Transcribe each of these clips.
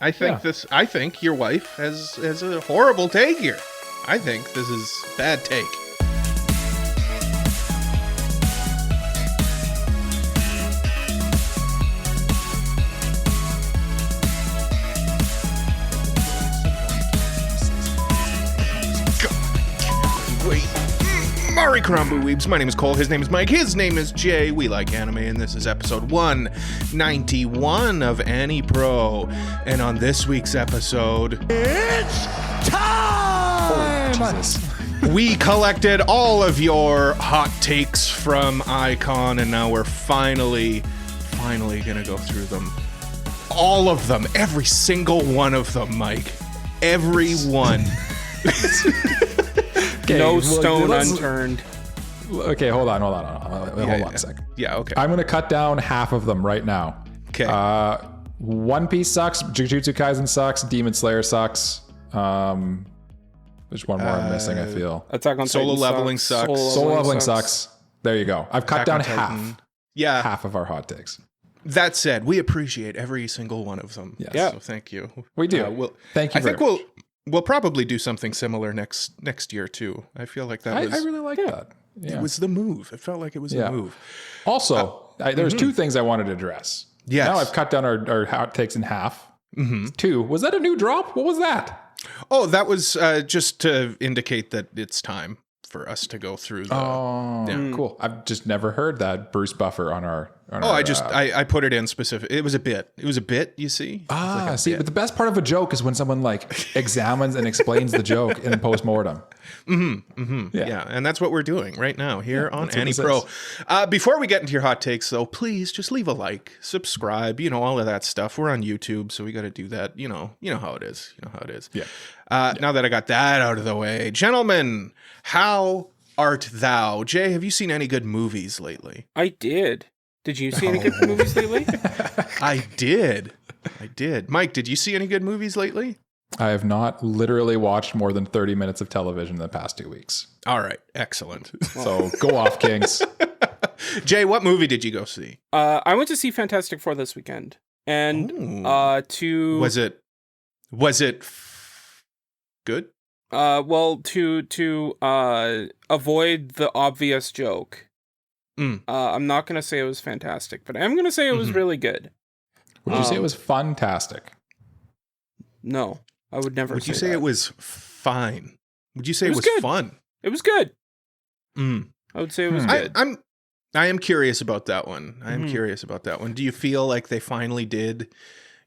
I think your wife has a horrible take here. I think this is bad take. Mari Karambu Weebs. My name is Cole. His name is Mike. His name is Jay. We like anime, and this is episode 191 of AniPro. And on this week's episode, it's time! We collected all of your hot takes from Ai-Kon, and now we're finally gonna go through them. All of them. Every single one of them, Mike. Every one. Okay, no stone unturned. Okay, hold on a second. Yeah, okay. I'm gonna cut down half of them right now. Okay. One Piece sucks. Jujutsu Kaisen sucks. Demon Slayer sucks. There's one more I'm missing. I feel. Attack on Solo Leveling sucks. Solo Leveling sucks. There you go. I've cut down half. Yeah, half of our hot takes. That said, we appreciate every single one of them. Yes. Yeah. So thank you. We do. Thank you. I think we'll probably do something similar next year too. I feel like that was. I really like that. Yeah. It was the move. It felt like it was the move. Also, there's two things I wanted to address. Yes. Now I've cut down our hot takes in half. Mm-hmm. 2. Was that a new drop? What was that? Oh, that was just to indicate that it's time for us to go through the. Oh, cool. I've just never heard that Bruce Buffer on our. I put it in specific. It was a bit. You see. See, but the best part of a joke is when someone like examines and explains the joke in postmortem. Yeah, and that's what we're doing right now here on AniPro. Before we get into your hot takes, though, please just leave a like, subscribe, all of that stuff. We're on YouTube, so we got to do that. You know how it is. Yeah. Now that I got that out of the way, gentlemen, how art thou? Jay, have you seen any good movies lately? I did. Did you see any good movies lately? I did. Mike, did you see any good movies lately? I have not literally watched more than 30 minutes of television in the past 2 weeks. All right. Excellent. So go off, Kings. Jay, what movie did you go see? I went to see Fantastic Four this weekend. And Was it good? To avoid the obvious joke. I'm not going to say it was fantastic, but I'm going to say it was really good. Would you say it was fantastic? No, I would never. Would you say that. It was fine? Would you say it was fun? It was good. I would say it was good. I am curious about that one. Do you feel like they finally did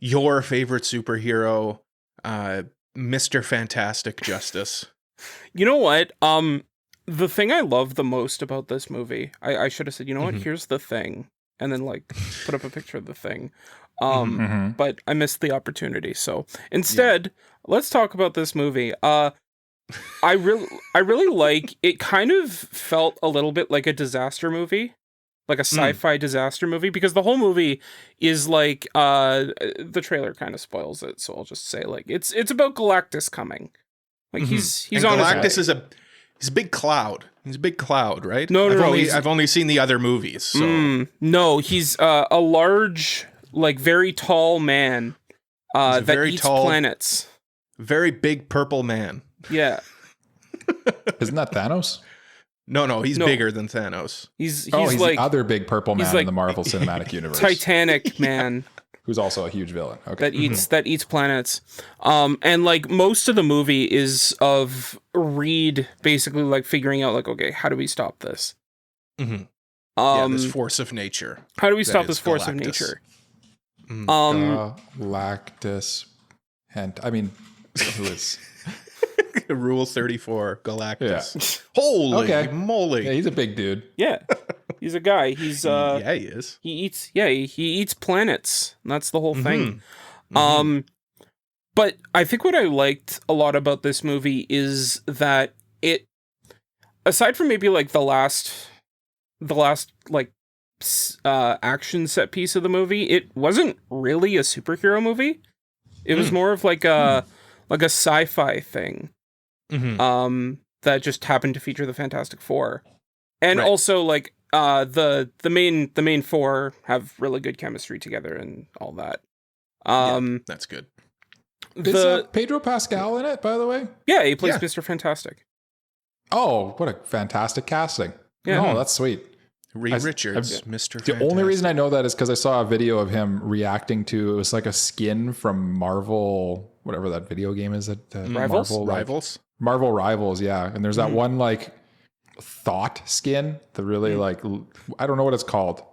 your favorite superhero, Mr. Fantastic, justice? You know what? The thing I love the most about this movie, I should have said, what? Here's the thing. And then put up a picture of the thing. But I missed the opportunity. So instead, let's talk about this movie. I really like, it kind of felt a little bit like a disaster movie, like a sci-fi disaster movie, because the whole movie is like, the trailer kind of spoils it. So I'll just say it's about Galactus coming. He's on Galactus He's a big cloud. He's a big cloud, right? I've only seen the other movies. So. No, he's a large, very tall man that eats planets. Very big purple man. Yeah. Isn't that Thanos? No, he's bigger than Thanos. He's the other big purple man in the Marvel Cinematic Universe. Titanic man. Who's also a huge villain. Okay. That eats planets. And most of the movie is of Reed basically figuring out okay, how do we stop this? This force of nature. How do we stop this force of nature? Galactus. And who is Rule 34, Galactus. Yeah. Holy moly. Yeah, he's a big dude. Yeah. He's a guy. He's he is. He eats planets. And that's the whole thing. But I think what I liked a lot about this movie is that it, aside from maybe the last action set piece of the movie, it wasn't really a superhero movie. It was more of a sci-fi thing. That just happened to feature the Fantastic Four. And also the main four have really good chemistry together and all that. That's good. Is Pedro Pascal in it, by the way? Yeah, he plays Mr. Fantastic. Oh, what a fantastic casting. Yeah. Oh, that's sweet. Reed Richards, Mr. The Fantastic. only reason I know that is because I saw a video of him reacting to, it was like a skin from Marvel, whatever that video game is. Rivals? Marvel Rivals, yeah. And there's that one like thought skin, the really like, I don't know what it's called.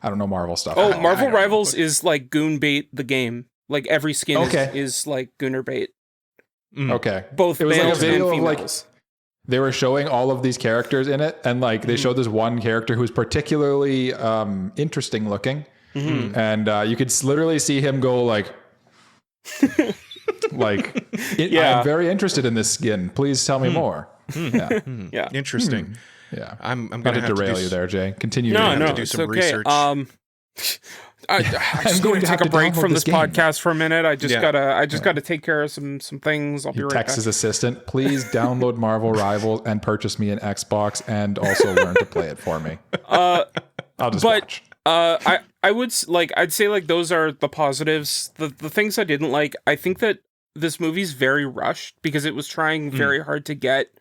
I don't know Marvel stuff. Oh, Marvel Rivals is like Goon Bait the game. Like every skin is like Gooner Bait. Okay. Both it was like a males video and of like, females. they were showing all of these characters in it, and like they showed this one character who's particularly interesting looking, and you could literally see him go like, I'm very interested in this skin. Please tell me more. Yeah, interesting. Yeah, I'm going gonna to have derail you there, Jay. Continue. to do some research. I'm just going to take a break from this podcast for a minute. I just gotta take care of some things. I'll be right back. Text his assistant, please download Marvel Rivals and purchase me an Xbox, and also learn to play it for me. I'll just watch. I'd say like those are the positives. The things I didn't like, I think that this movie's very rushed because it was trying very hard to get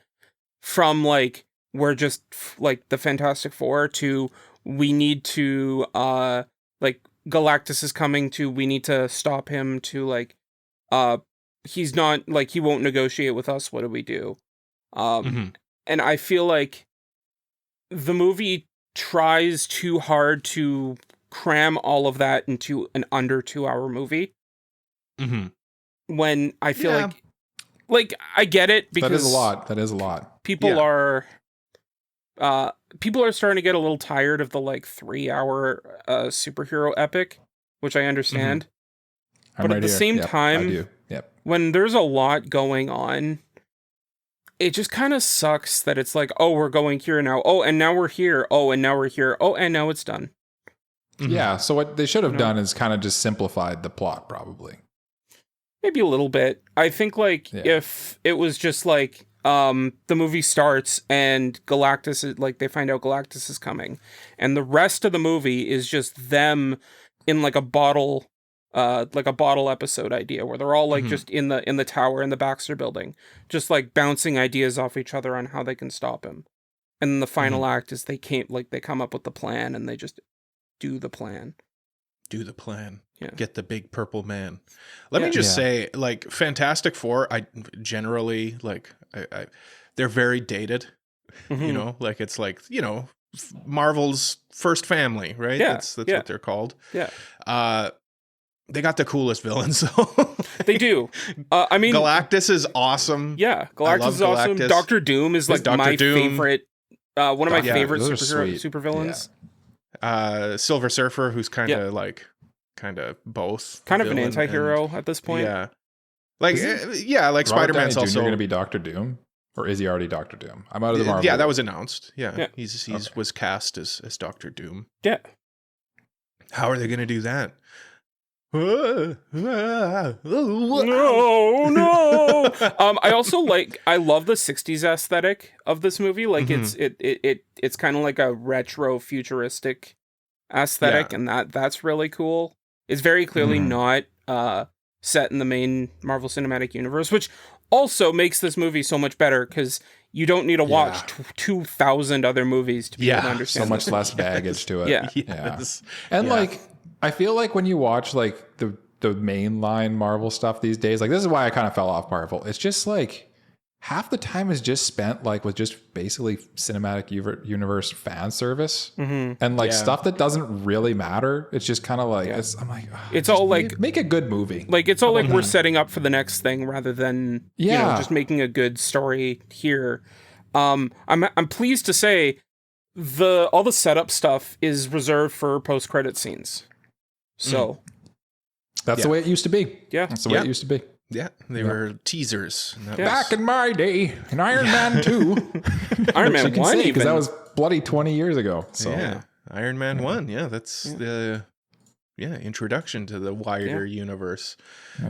from like we're just like the Fantastic Four to we need to like Galactus is coming to we need to stop him to like he's not like he won't negotiate with us, what do we do? And I feel like the movie tries too hard to cram all of that into an under 2-hour movie. When I feel like I get it because that is a lot. People are starting to get a little tired of the like 3-hour superhero epic, which I understand. But at the same time, when there's a lot going on, it just kind of sucks that it's like, oh, we're going here now. Oh, and now we're here. Oh, and now we're here. Oh, and now it's done. Yeah, so what they should have done is kind of just simplified the plot, probably. Maybe a little bit. I think like if it was just like the movie starts and Galactus is like they find out Galactus is coming, and the rest of the movie is just them in like a bottle episode idea where they're all like just in the tower in the Baxter building, just like bouncing ideas off each other on how they can stop him. And then the final act is they come up with the plan and they just do the plan. Yeah. Get the big purple man. Let me just say, like, Fantastic Four, I generally like. They're very dated. You know, like it's like Marvel's first family, right? Yeah, that's what they're called. Yeah. They got the coolest villains, though. They do. I mean, Galactus is awesome. Yeah, Galactus is awesome. Doctor Doom is like my favorite. One of my favorite supervillains. Silver Surfer, who's kind of both. Kind of an anti-hero at this point. Yeah. Like, like Spider-Man's also going to be Doctor Doom, or is he already Doctor Doom? I'm out of the Marvel. Yeah, that was announced. Yeah. He's was cast as Doctor Doom. Yeah. How are they going to do that? No. I also I love the 60s aesthetic of this movie. Like it's kind of like a retro futuristic aesthetic, and that's really cool. It's very clearly not set in the main Marvel Cinematic Universe, which also makes this movie so much better because you don't need to watch 2,000 other movies to be able to understand. So much less baggage to it. Yes. And like, I feel like when you watch like the mainline Marvel stuff these days, like this is why I kind of fell off Marvel. It's just like half the time is just spent like with just basically cinematic universe fan service and like stuff that doesn't really matter. It's just kind of like I'm like, it's all like make a good movie. Like it's all like we're setting up for the next thing rather than just making a good story here. I'm pleased to say all the setup stuff is reserved for post-credit scenes. So that's the way it used to be. Yeah, that's the way it used to be. Yeah, they were teasers. Back in my day, in Iron Man 2. Iron Man 1 even. Because that was bloody 20 years ago. So. Yeah, Iron Man 1. Yeah, that's the introduction to the wider universe.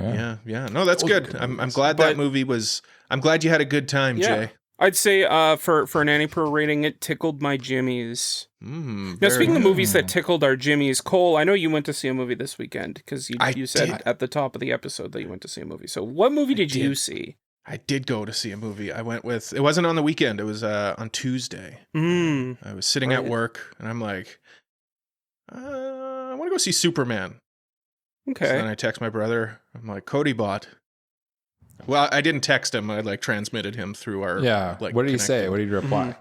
Yeah. No, that's good. I'm glad that movie was... I'm glad you had a good time, Jay. I'd say for an AniPro rating, it tickled my jimmies. Now, speaking of movies that tickled our jimmies, Cole, I know you went to see a movie this weekend because you said at the top of the episode that you went to see a movie. So what movie did you see? I did go to see a movie. I went with, it wasn't on the weekend. It was on Tuesday. I was sitting at work and I'm like, I want to go see Superman. Okay. So then I text my brother. I'm like, Cody bought. Well, I didn't text him. I like transmitted him through our Like, what did he say? What did he reply?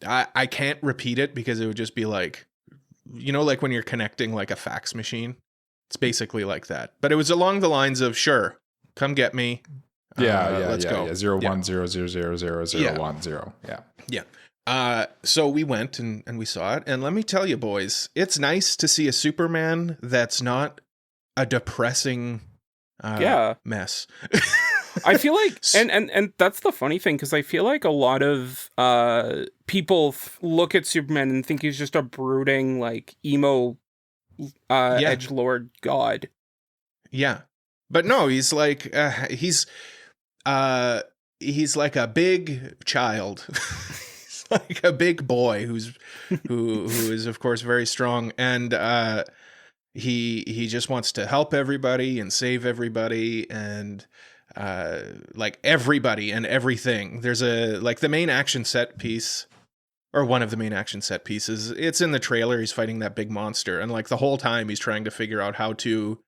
I can't repeat it because it would just be like, like when you're connecting like a fax machine. It's basically like that. But it was along the lines of, sure, come get me. Let's go. 010000010. Yeah. So we went and we saw it. And let me tell you, boys, it's nice to see a Superman that's not a depressing mess. I feel like, and that's the funny thing, because I feel like a lot of people look at Superman and think he's just a brooding, like, emo edgelord god. Yeah. But no, he's like, he's like a big child. He's like a big boy who is, of course, very strong. And he just wants to help everybody and save everybody and like everybody and everything. There's the main action set piece, or one of the main action set pieces. It's in the trailer. He's fighting that big monster, and like the whole time he's trying to figure out how to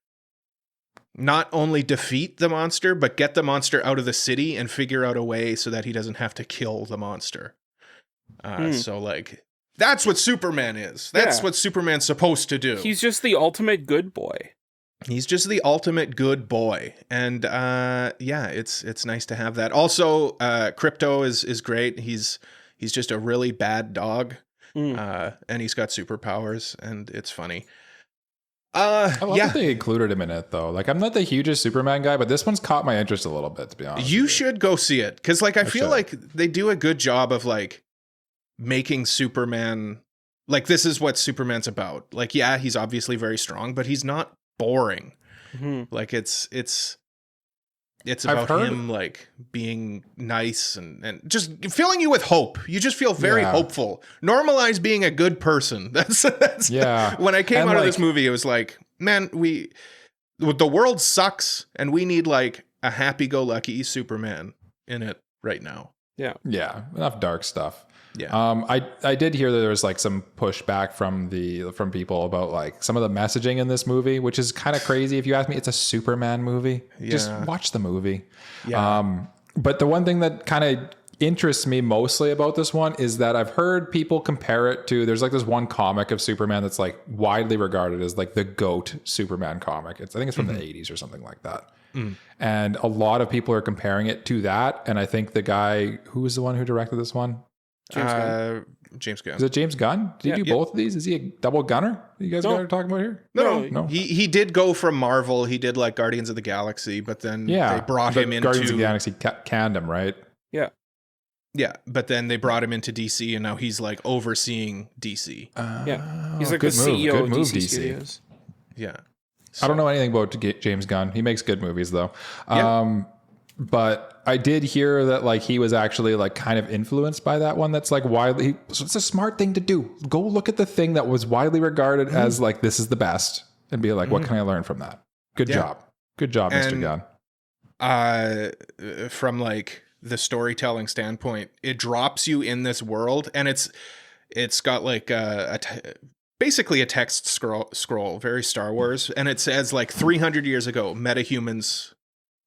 not only defeat the monster, but get the monster out of the city and figure out a way so that he doesn't have to kill the monster. So like, that's what Superman is. That's what Superman's supposed to do. He's just the ultimate good boy. He's just the ultimate good boy. And it's nice to have that. Also, Crypto is great. He's just a really bad dog. And he's got superpowers, and it's funny. I love that they included him in it, though. Like, I'm not the hugest Superman guy, but this one's caught my interest a little bit, to be honest. You should go see it, because like I feel like they do a good job of like making Superman, like, this is what Superman's about. Like, yeah, he's obviously very strong, but he's not boring. Like, it's about him like being nice and just filling you with hope. You just feel very hopeful. Normalize being a good person. That's when I came out of this movie, it was like, man, the world sucks and we need like a happy-go-lucky Superman in it right now. Yeah, enough dark stuff. Yeah. I did hear that there was like some pushback from people about like some of the messaging in this movie, which is kind of crazy. If you ask me, it's a Superman movie. Just watch the movie. But the one thing that kind of interests me mostly about this one is that I've heard people compare it to, there's like this one comic of Superman that's like widely regarded as like the GOAT Superman comic. I think it's from the 80s or something like that. And a lot of people are comparing it to that. And I think the guy, who was the one who directed this one? James Gunn. Is it James Gunn? Did he do both of these? Is he a double gunner? You guys are talking about here? No. He did go from Marvel. He did like Guardians of the Galaxy, but then they brought him into Guardians of the Galaxy canned him, right? Yeah, but then they brought him into DC, and now he's like overseeing DC. He's like the CEO of DC Studios. Yeah. I don't know anything about James Gunn. He makes good movies though. But I did hear that like he was actually like kind of influenced by that one. That's like widely. So it's a smart thing to do. Go look at the thing that was widely regarded as like, this is the best, and be like, what can I learn from that? Good job, Mr. Gunn. From like the storytelling standpoint, it drops you in this world, and it's got like basically a text scroll, very Star Wars, and it says like 300 years ago, metahumans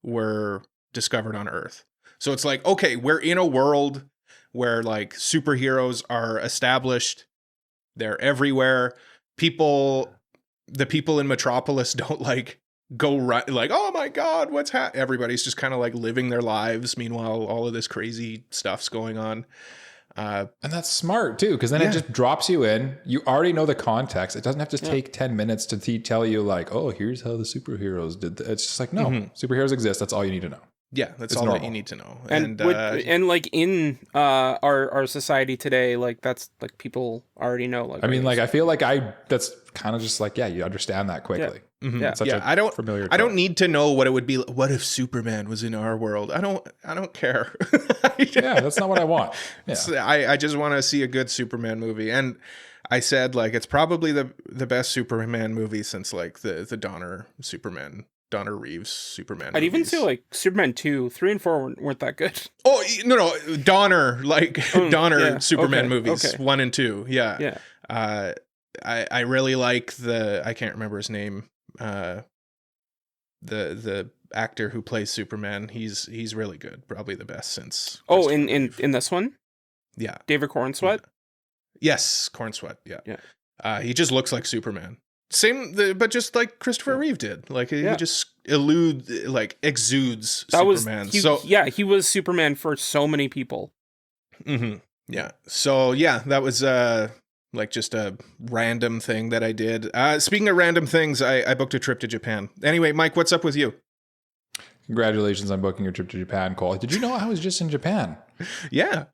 were discovered on Earth. So it's like, okay, we're in a world where like superheroes are established. They're everywhere. The people in Metropolis don't like go right, like, oh my God, what's happening? Everybody's just kind of like living their lives. Meanwhile, all of this crazy stuff's going on. And that's smart too, because then it just drops you in. You already know the context. It doesn't have to take 10 minutes to tell you like, oh, here's how the superheroes did that. It's just like, no, superheroes exist. That's all you need to know. Yeah, that's all that you need to know. And like in our society today, like that's like people already know. Like, I mean, like I feel like that's kind of just like, you understand that quickly. Mm-hmm. Yeah. Such a I don't familiar I don't trope. need to know what it would be. What if Superman was in our world? I don't care. Yeah, that's not what I want. Yeah. I just want to see a good Superman movie. And I said, like, it's probably the best Superman movie since, like, the Donner Reeves Superman I'd even movies. say like Superman 2, 3, and 4 weren't that good. Oh, no, Donner, like, Donner Superman okay, movies, okay. 1 and 2, yeah. Yeah. I really like I can't remember his name, the actor who plays Superman. He's really good, probably the best since. Oh, in this one? Yeah. David Cornsweet? Yes, Cornsweet, yeah. Yeah. He just looks like Superman. But just like Christopher Reeve did. Like, he just exudes Superman. He was Superman for so many people. Mm-hmm. Yeah. So, yeah, that was like just a random thing that I did. Speaking of random things, I booked a trip to Japan. Anyway, Mike, what's up with you? Congratulations on booking your trip to Japan, Cole. Did you know I was just in Japan? Yeah.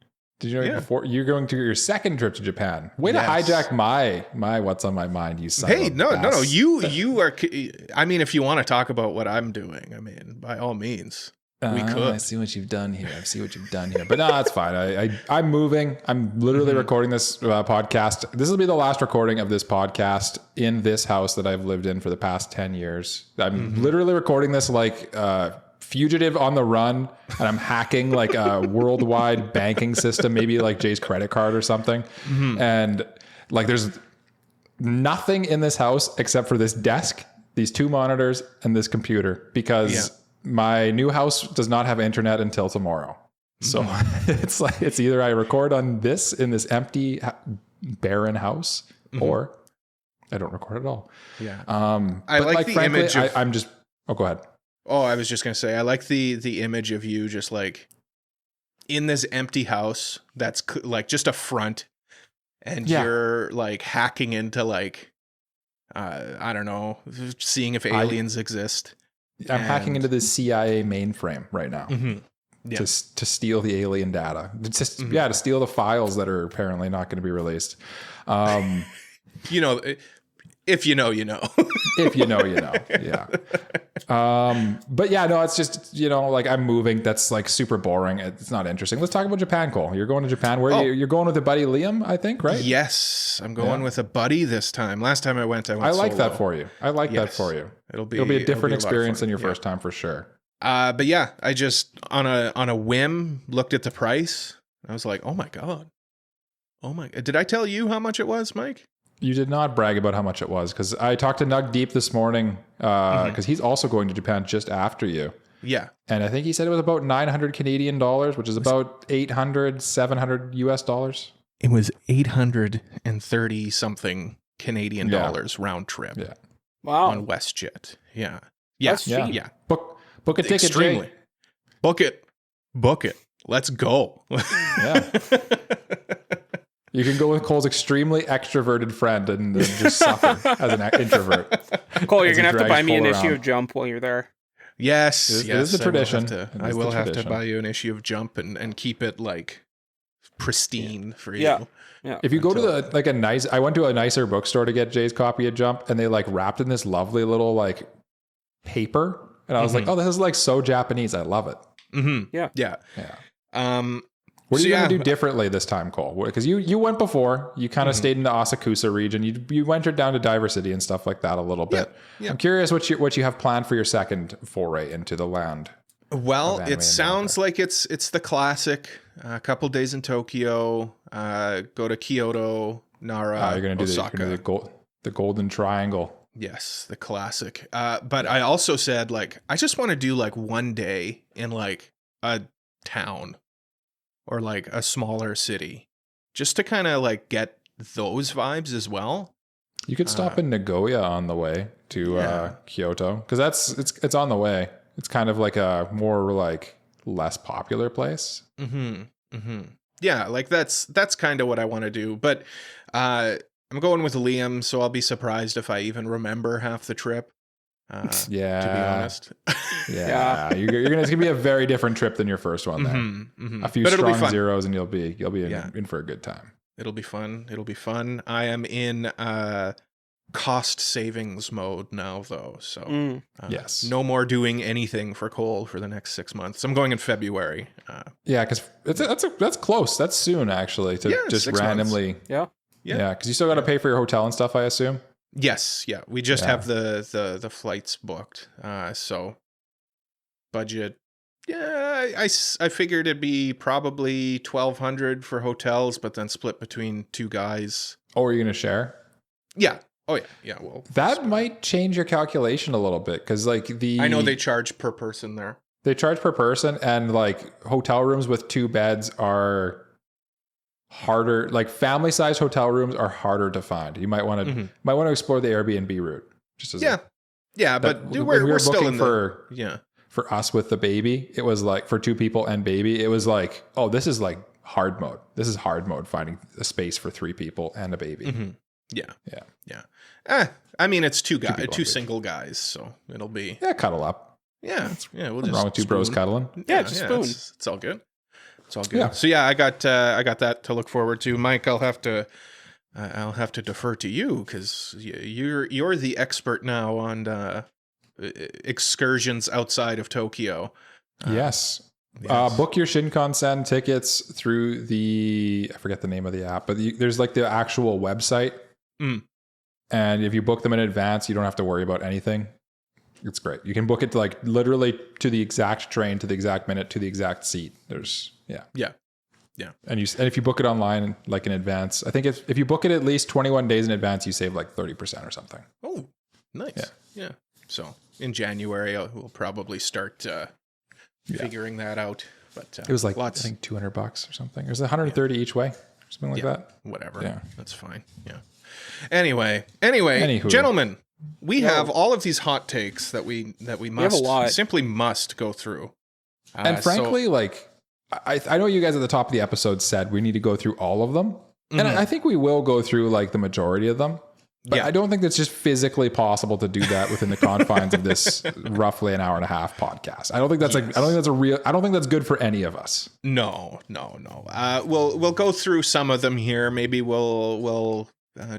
Did you know before you're going to your second trip to Japan? Way to hijack my what's on my mind, you son. Hey, of a no. bastard. You are. I mean, if you want to talk about what I'm doing, I mean, by all means, we could. I see what you've done here. But no, that's fine. I'm moving. I'm literally recording this podcast. This will be the last recording of this podcast in this house that I've lived in for the past 10 years. I'm literally recording this like fugitive on the run, and I'm hacking like a worldwide banking system, maybe like Jay's credit card or something. And like there's nothing in this house except for this desk, these 2 monitors, and this computer, because my new house does not have internet until tomorrow. So it's either I record on this in this empty barren house, or I don't record at all. Yeah. I like the frankly, image of, I'm just go ahead. Oh, I was just going to say, I like the image of you just like in this empty house that's like just a front, and you're like hacking into like, I don't know, seeing if aliens exist. I'm hacking into the CIA mainframe right now to steal the alien data. To steal the files that are apparently not going to be released. You know, if you know, you know. If you know, you know. Yeah. But yeah, no, it's just, like I'm moving. That's like super boring. It's not interesting. Let's talk about Japan, Cole. You're going to Japan. You're going with your buddy Liam, I think, right? Yes. I'm going with a buddy this time. Last time I went I like solo. that for you. I like that for you. It'll be a different experience than your first time for sure. But yeah, I just on a whim looked at the price. I was like, oh my God. Did I tell you how much it was, Mike? You did not brag about how much it was, because I talked to Nug Deep this morning, because he's also going to Japan just after you. Yeah. And I think he said it was about 900 Canadian dollars, which is about 800, 700 US dollars. It was 830 something Canadian dollars round trip. Yeah. Wow. On WestJet. Yeah. That's cheap. Yeah. Book a ticket, Extremely. Jay. Book it. Let's go. Yeah. You can go with Cole's extremely extroverted friend and just suffer as an introvert. Cole, you're going to have to buy me an around. issue of Jump while you're there. Yes. It is a tradition. I will have to buy you an issue of Jump and keep it like pristine for you. Yeah. If you go to I went to a nicer bookstore to get Jay's copy of Jump, and they like wrapped in this lovely little like paper. And I was like, oh, this is like so Japanese. I love it. Mm-hmm. Yeah. Yeah. What are you going to do differently this time, Cole? Because you went before. You kind of stayed in the Asakusa region. You ventured down to Diver City and stuff like that a little bit. Yeah. I'm curious what you have planned for your second foray into the land. Well, it sounds like it's the classic. A couple days in Tokyo. Go to Kyoto, Nara, you're going to do Osaka. The Golden Triangle. Yes, the classic. But I also said, like, I just want to do like one day in like a town or like a smaller city, just to kind of like get those vibes as well. You could stop in Nagoya on the way to Kyoto, because it's on the way. It's kind of like a more like less popular place. Yeah, like that's kind of what I want to do. But I'm going with Liam, so I'll be surprised if I even remember half the trip. To be honest. You're gonna be a very different trip than your first one there. A few strong zeros, and you'll be in for a good time. It'll be fun. I am in cost savings mode now, though. So yes, no more doing anything for coal for the next 6 months. I'm going in February. Yeah, because that's close. That's soon, actually, to just 6 randomly. months. Yeah. Yeah, because you still got to pay for your hotel and stuff, I assume. Yes, yeah. We just have the flights booked. So budget. Yeah, I figured it'd be probably $1,200 for hotels, but then split between two guys. Oh, are you going to share? Yeah. Oh yeah. Yeah. Well, that might change your calculation a little bit because like I know they charge per person there. They charge per person, and like hotel rooms with 2 beds are harder. Like family size hotel rooms are harder to find. You might want to explore the Airbnb route. Just as but we're still in For us with the baby, it was like for 2 people and baby, it was like, oh, this is like hard mode. This is hard mode, finding a space for 3 people and a baby. Mm-hmm. Yeah. I mean, it's two single guys, so it'll be cuddle up. Yeah, we'll just wrong with 2 bros cuddling. Just spoon. It's all good. It's all good. Yeah. So I got that to look forward to. Mike, I'll have to defer to you because you're the expert now on excursions outside of Tokyo. Yes. Book your Shinkansen tickets through I forget the name of the app, but there's like the actual website. And if you book them in advance, you don't have to worry about anything. It's great. You can book it to like literally to the exact train, to the exact minute, to the exact seat. There's And if you book it online like in advance, I think if you book it at least 21 days in advance, you save like 30% or something. Oh, nice. Yeah. So in January, we'll probably start figuring that out. But it was like I think $200 or something. It was 130 each way, something like that. Whatever. Yeah, that's fine. Yeah. Anyway, gentlemen, we have all of these hot takes that we simply must go through. And frankly, like I know you guys at the top of the episode said we need to go through all of them, and I think we will go through like the majority of them. But I don't think that's just physically possible to do that within the confines of this roughly an hour and a half podcast. I don't think that's I don't think that's good for any of us. No. We'll go through some of them here. Maybe we'll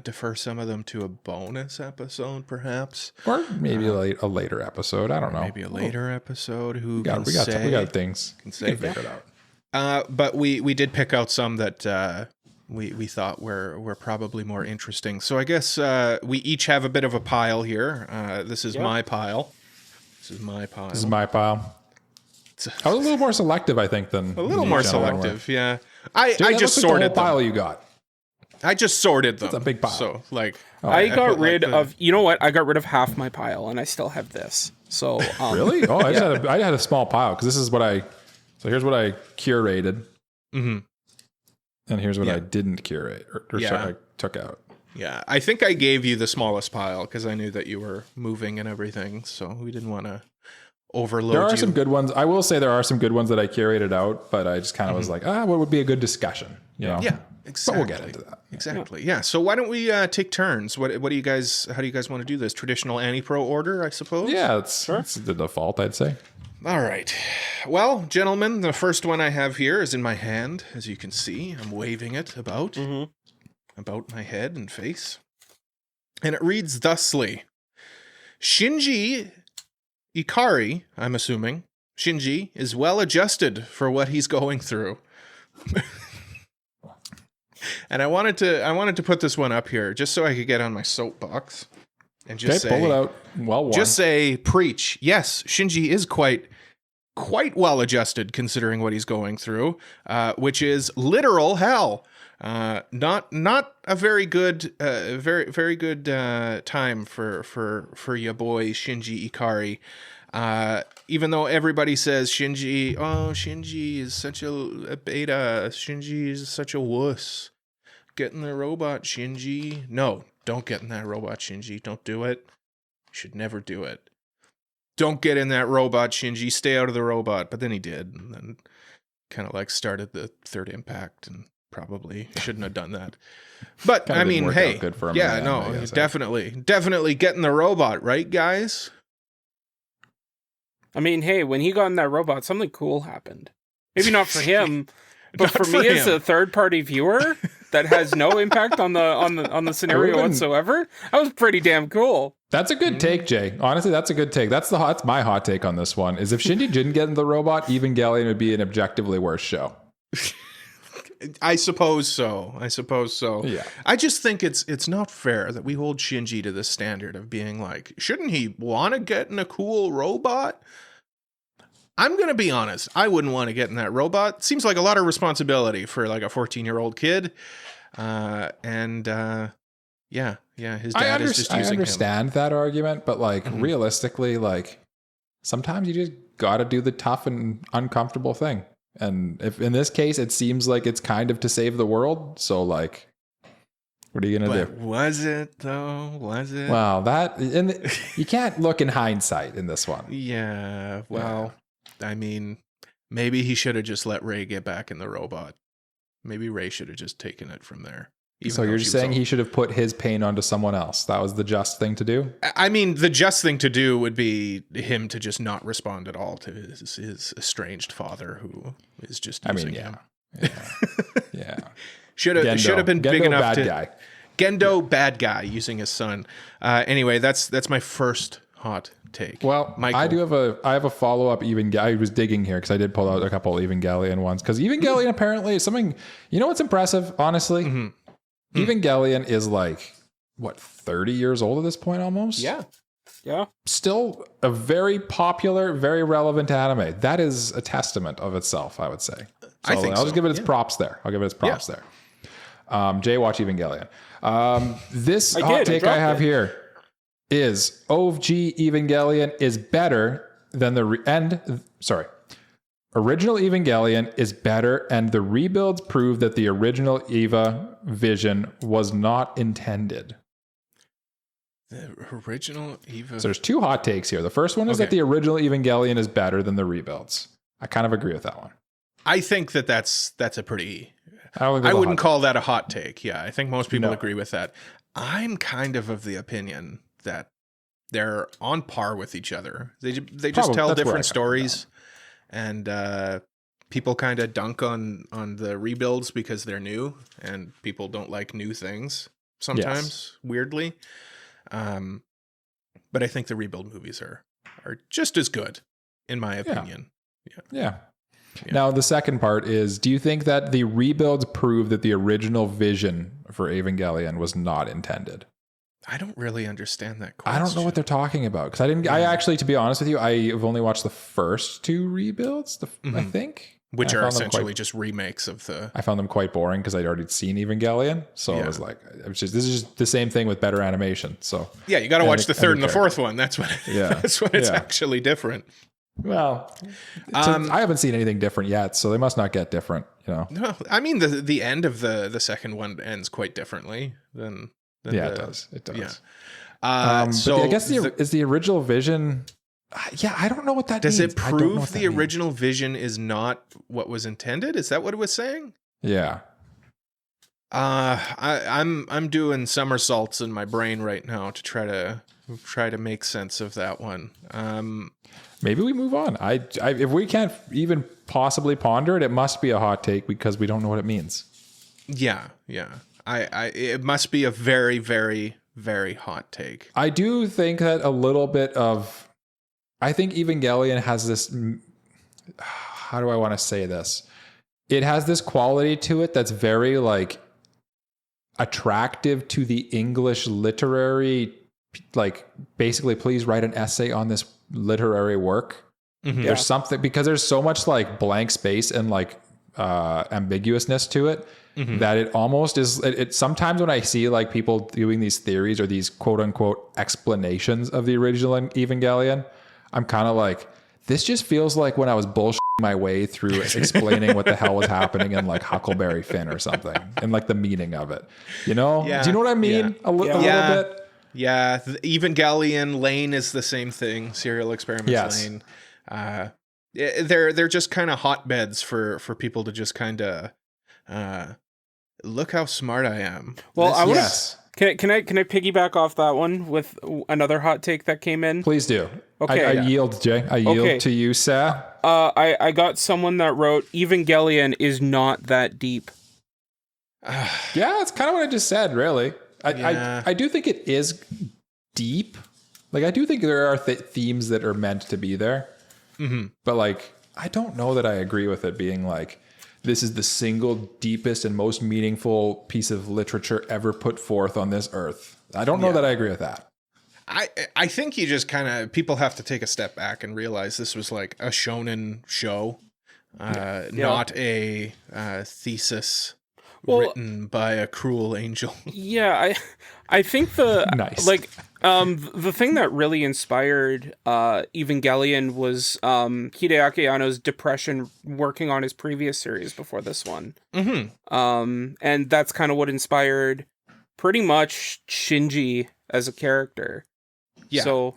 defer some of them to a bonus episode, perhaps, or maybe a later episode. I don't know. Maybe a later episode. We got things. Can say figure it out. But we did pick out some that we thought were probably more interesting. So I guess we each have a bit of a pile here. This is my pile. This is my pile. I was a little more selective, I think, than a little more selective. Yeah, I just sorted the whole pile you got. I just sorted them. It's a big pile. So like, I got rid of. You know what? I got rid of half my pile, and I still have this. So really? Oh, I had a small pile because this is what I. So here's what I curated. Mm-hmm. And here's what I didn't curate or I took out. Yeah, I think I gave you the smallest pile because I knew that you were moving and everything, so we didn't want to overload you. There are some good ones. I will say there are some good ones that I curated out, but I just kind of was like, what would be a good discussion? You know? Yeah, exactly. But we'll get into that. Exactly. Yeah. So why don't we take turns? What do you guys? How do you guys want to do this? Traditional AniPro order, I suppose. Yeah, it's the default, I'd say. All right. Well, gentlemen, the first one I have here is in my hand, as you can see. I'm waving it about my head and face. And it reads thusly. Shinji Ikari, I'm assuming, Shinji is well adjusted for what he's going through. And I wanted to put this one up here just so I could get on my soapbox and just say, pull it out. Well worn. Just say, preach. Yes, Shinji is quite well adjusted considering what he's going through, which is literal hell. Not a very good, very good time for your boy Shinji Ikari. Even though everybody says Shinji is such a beta, Shinji is such a wuss. Get in the robot, Shinji. No, don't get in that robot, Shinji. Don't do it. You should never do it. Don't get in that robot, Shinji. Stay out of the robot. But then he did, and then kind of like started the third impact, and probably shouldn't have done that. But I mean, hey, good for him, definitely get in the robot, right, guys? I mean, hey, when he got in that robot, something cool happened. Maybe not for him, but for me as a third-party viewer, that has no impact on the scenario whatsoever. That was pretty damn cool. That's a good take, Jay. Honestly, that's a good take. That's my hot take on this one. Is if Shinji didn't get in the robot, Evangelion would be an objectively worse show. I suppose so. Yeah. I just think it's not fair that we hold Shinji to the standard of being like, shouldn't he want to get in a cool robot? I'm going to be honest. I wouldn't want to get in that robot. Seems like a lot of responsibility for like a 14-year-old kid. Yeah, his dad is just using him. I understand that argument, but like realistically, like sometimes you just got to do the tough and uncomfortable thing. And if in this case, it seems like it's kind of to save the world. So like, what are you going to do? Was it though? Was it? Well, you can't look in hindsight in this one. Yeah. Well, I mean, maybe he should have just let Rey get back in the robot. Maybe Rey should have just taken it from there. So you're just saying he should have put his pain onto someone else. That was the just thing to do? I mean, the just thing to do would be him to just not respond at all to his estranged father, who is just using him. Yeah. Should have been big enough bad to... guy. Gendo, bad guy, using his son. Anyway, that's my first hot take. Well, Michael. I have a follow-up I was digging here because I did pull out a couple Evangelion ones. Because Evangelion apparently is something... You know what's impressive, honestly? Mm-hmm. Evangelion is like, 30 years old at this point almost? Yeah. Still a very popular, very relevant anime. That is a testament of itself, I would say. I'll just give it its props there. there. Jay, watch Evangelion. This hot take I have here is OG Evangelion is better than original Evangelion is better, and the rebuilds prove that the original Eva vision was not intended. The original Eva... So there's two hot takes here. The first one is that the original Evangelion is better than the rebuilds. I kind of agree with that one. I think that's a pretty... I wouldn't call that a hot take. Yeah, I think most people agree with that. I'm kind of the opinion that they're on par with each other. They just tell different stories. And people kind of dunk on the rebuilds because they're new, and people don't like new things sometimes, weirdly. But I think the rebuild movies are just as good, in my opinion. Yeah. Now, the second part is, do you think that the rebuilds prove that the original vision for Evangelion was not intended? I don't really understand that question. I don't know what they're talking about because I actually, to be honest with you, I've only watched the first two rebuilds, I think. Which are essentially just remakes of the... I found them quite boring because I'd already seen Evangelion. So I was like, this is just the same thing with better animation. So yeah, you got to watch the third and the fourth one. That's when it's actually different. Well, I haven't seen anything different yet, so they must not get different, No, I mean, the end of the second one ends quite differently than it does. Yeah. So I guess is the original vision... I don't know what that means. Does it prove the original vision is not what was intended? Is that what it was saying? Yeah. I'm doing somersaults in my brain right now to try to make sense of that one. Maybe we move on. If we can't even possibly ponder it, it must be a hot take because we don't know what it means. Yeah. It must be a very, very, very hot take. I do think that a little bit of... I think Evangelion has this... How do I want to say this? It has this quality to it that's very, like, attractive to the English literary... Like, basically, please write an essay on this literary work. Mm-hmm. There's something... Because there's so much, like, blank space and, like, ambiguousness to it. Mm-hmm. That it almost is... It sometimes when I see, like, people doing these theories or these quote-unquote explanations of the original Evangelion... I'm kind of like, this just feels like when I was bullshitting my way through explaining what the hell was happening in like Huckleberry Finn or something and like the meaning of it. Do you know what I mean? A little bit. Yeah. The Evangelion Lane is the same thing. Serial Experiments Lane. They're just kind of hotbeds for people to just kind of look how smart I am. Well, Can I piggyback off that one with another hot take that came in? Please do. Okay. I yield, Jay. I yield to you, Sir. I got someone that wrote Evangelion is not that deep. Yeah, it's kind of what I just said, really. I do think it is deep. Like, I do think there are themes that are meant to be there. Mm-hmm. But, like, I don't know that I agree with it being like, this is the single deepest and most meaningful piece of literature ever put forth on this earth. I don't know that I agree with that. I think you just kind of, people have to take a step back and realize this was like a shonen show, not a thesis written by a cruel angel. Yeah, I think the thing that really inspired Evangelion was Hideaki Anno's depression working on his previous series before this one. Mm-hmm. And that's kind of what inspired pretty much Shinji as a character. Yeah. So,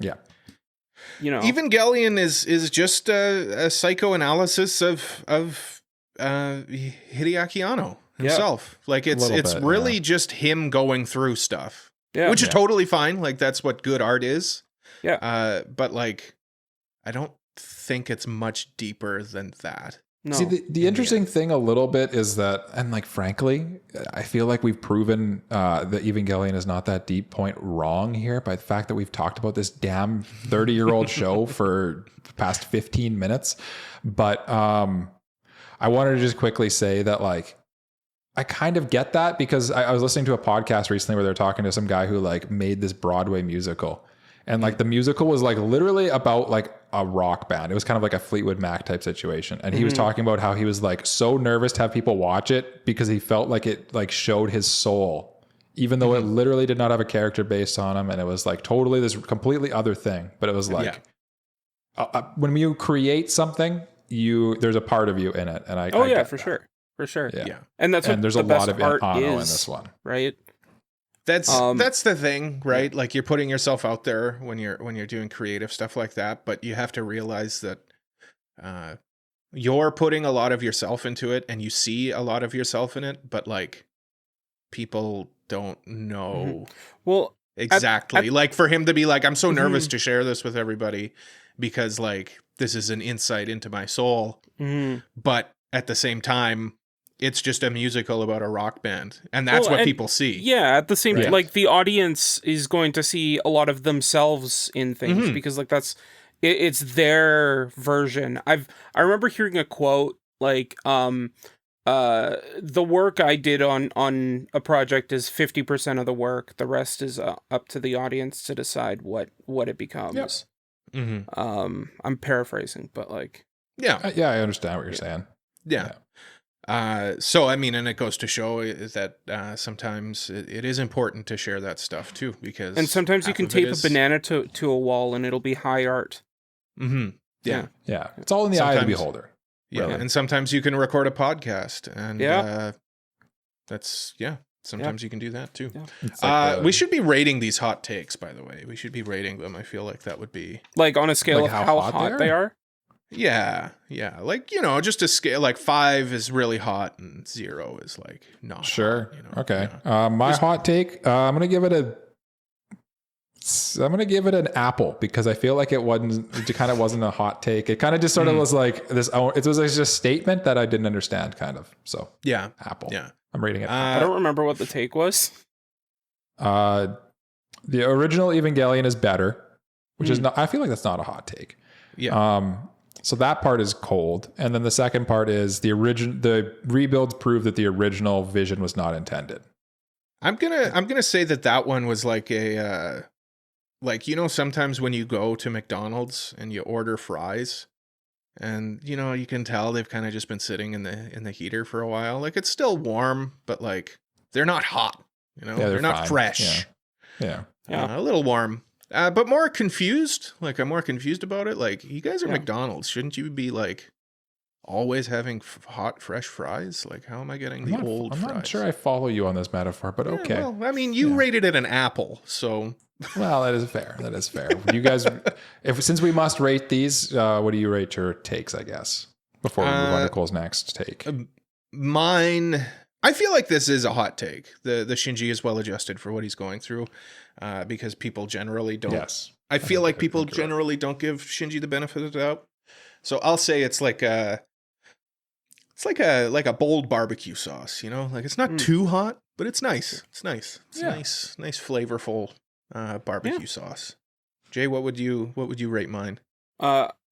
you know, Evangelion is just a psychoanalysis of Hideaki Anno himself. Like it's really just him going through stuff, which is totally fine. Like that's what good art is. Yeah. But like, I don't think it's much deeper than that. No. See, the interesting thing a little bit is that, and like, frankly, I feel like we've proven that Evangelion is not that deep point wrong here by the fact that we've talked about this damn 30-year-old show for the past 15 minutes. But I wanted to just quickly say that, like, I kind of get that because I was listening to a podcast recently where they're talking to some guy who like made this Broadway musical. And like the musical was like literally about like a rock band. It was kind of like a Fleetwood Mac type situation. And he was talking about how he was like so nervous to have people watch it because he felt like it like showed his soul, even though it literally did not have a character based on him. And it was like totally this completely other thing. But it was like, when you create something, there's a part of you in it. And for sure. Yeah. And that's what there's the a best lot of art Anno is, in this one. Right? That's the thing, right? Like you're putting yourself out there when you're doing creative stuff like that, but you have to realize that you're putting a lot of yourself into it and you see a lot of yourself in it, but like people don't know exactly. Like for him to be like, I'm so nervous to share this with everybody because like this is an insight into my soul. But at the same time, it's just a musical about a rock band, and that's what people see. Yeah, at the same time, like the audience is going to see a lot of themselves in things because like it's their version. I remember hearing a quote like the work I did on a project is 50% of the work. The rest is up to the audience to decide what it becomes. Yep. I'm paraphrasing, but like I understand what you're saying. Yeah. So, I mean, and it goes to show is that sometimes it is important to share that stuff too, because... And sometimes you can tape a banana to a wall and it'll be high art. Mm-hmm. Yeah. It's all in the eye of the beholder. Yeah. Really. And sometimes you can record a podcast and sometimes you can do that too. Yeah. Like we should be rating these hot takes, by the way. We should be rating them. I feel like that would be... Like on a scale of how hot they are? Yeah. Like, just a scale, like 5 is really hot and 0 is like not sure. hot, Okay. My hot take, I'm going to give it an apple because I feel like it kind of wasn't a hot take. It kind of just sort of was like this. It was like just a statement that I didn't understand kind of. So apple. Yeah. I'm rating it. I don't remember what the take was. The original Evangelion is better, which is not, I feel like that's not a hot take. Yeah. So that part is cold. And then the second part is the rebuilds prove that the original vision was not intended. I'm gonna say that one was like a sometimes when you go to McDonald's and you order fries and you can tell they've kind of just been sitting in the heater for a while. Like it's still warm, but like they're not hot, they're not fresh. Yeah. A little warm. But more confused. Like I'm more confused about it. Like you guys are McDonald's. Shouldn't you be like always having hot, fresh fries? Like how am I getting old fries? I'm not sure I follow you on this metaphor, but okay. Well, I mean, you rated it an apple, so. Well, that is fair. You guys, since we must rate these, what do you rate your takes, I guess, before we move on to Cole's next take? Mine, I feel like this is a hot take. The Shinji is well adjusted for what he's going through. Because people generally don't. Yes. I feel like people generally don't give Shinji the benefit of the doubt. So I'll say it's like it's It's like a bold barbecue sauce, you know? Like it's not too hot, but it's nice. It's nice. It's nice flavorful barbecue sauce. Jay, what would you rate mine?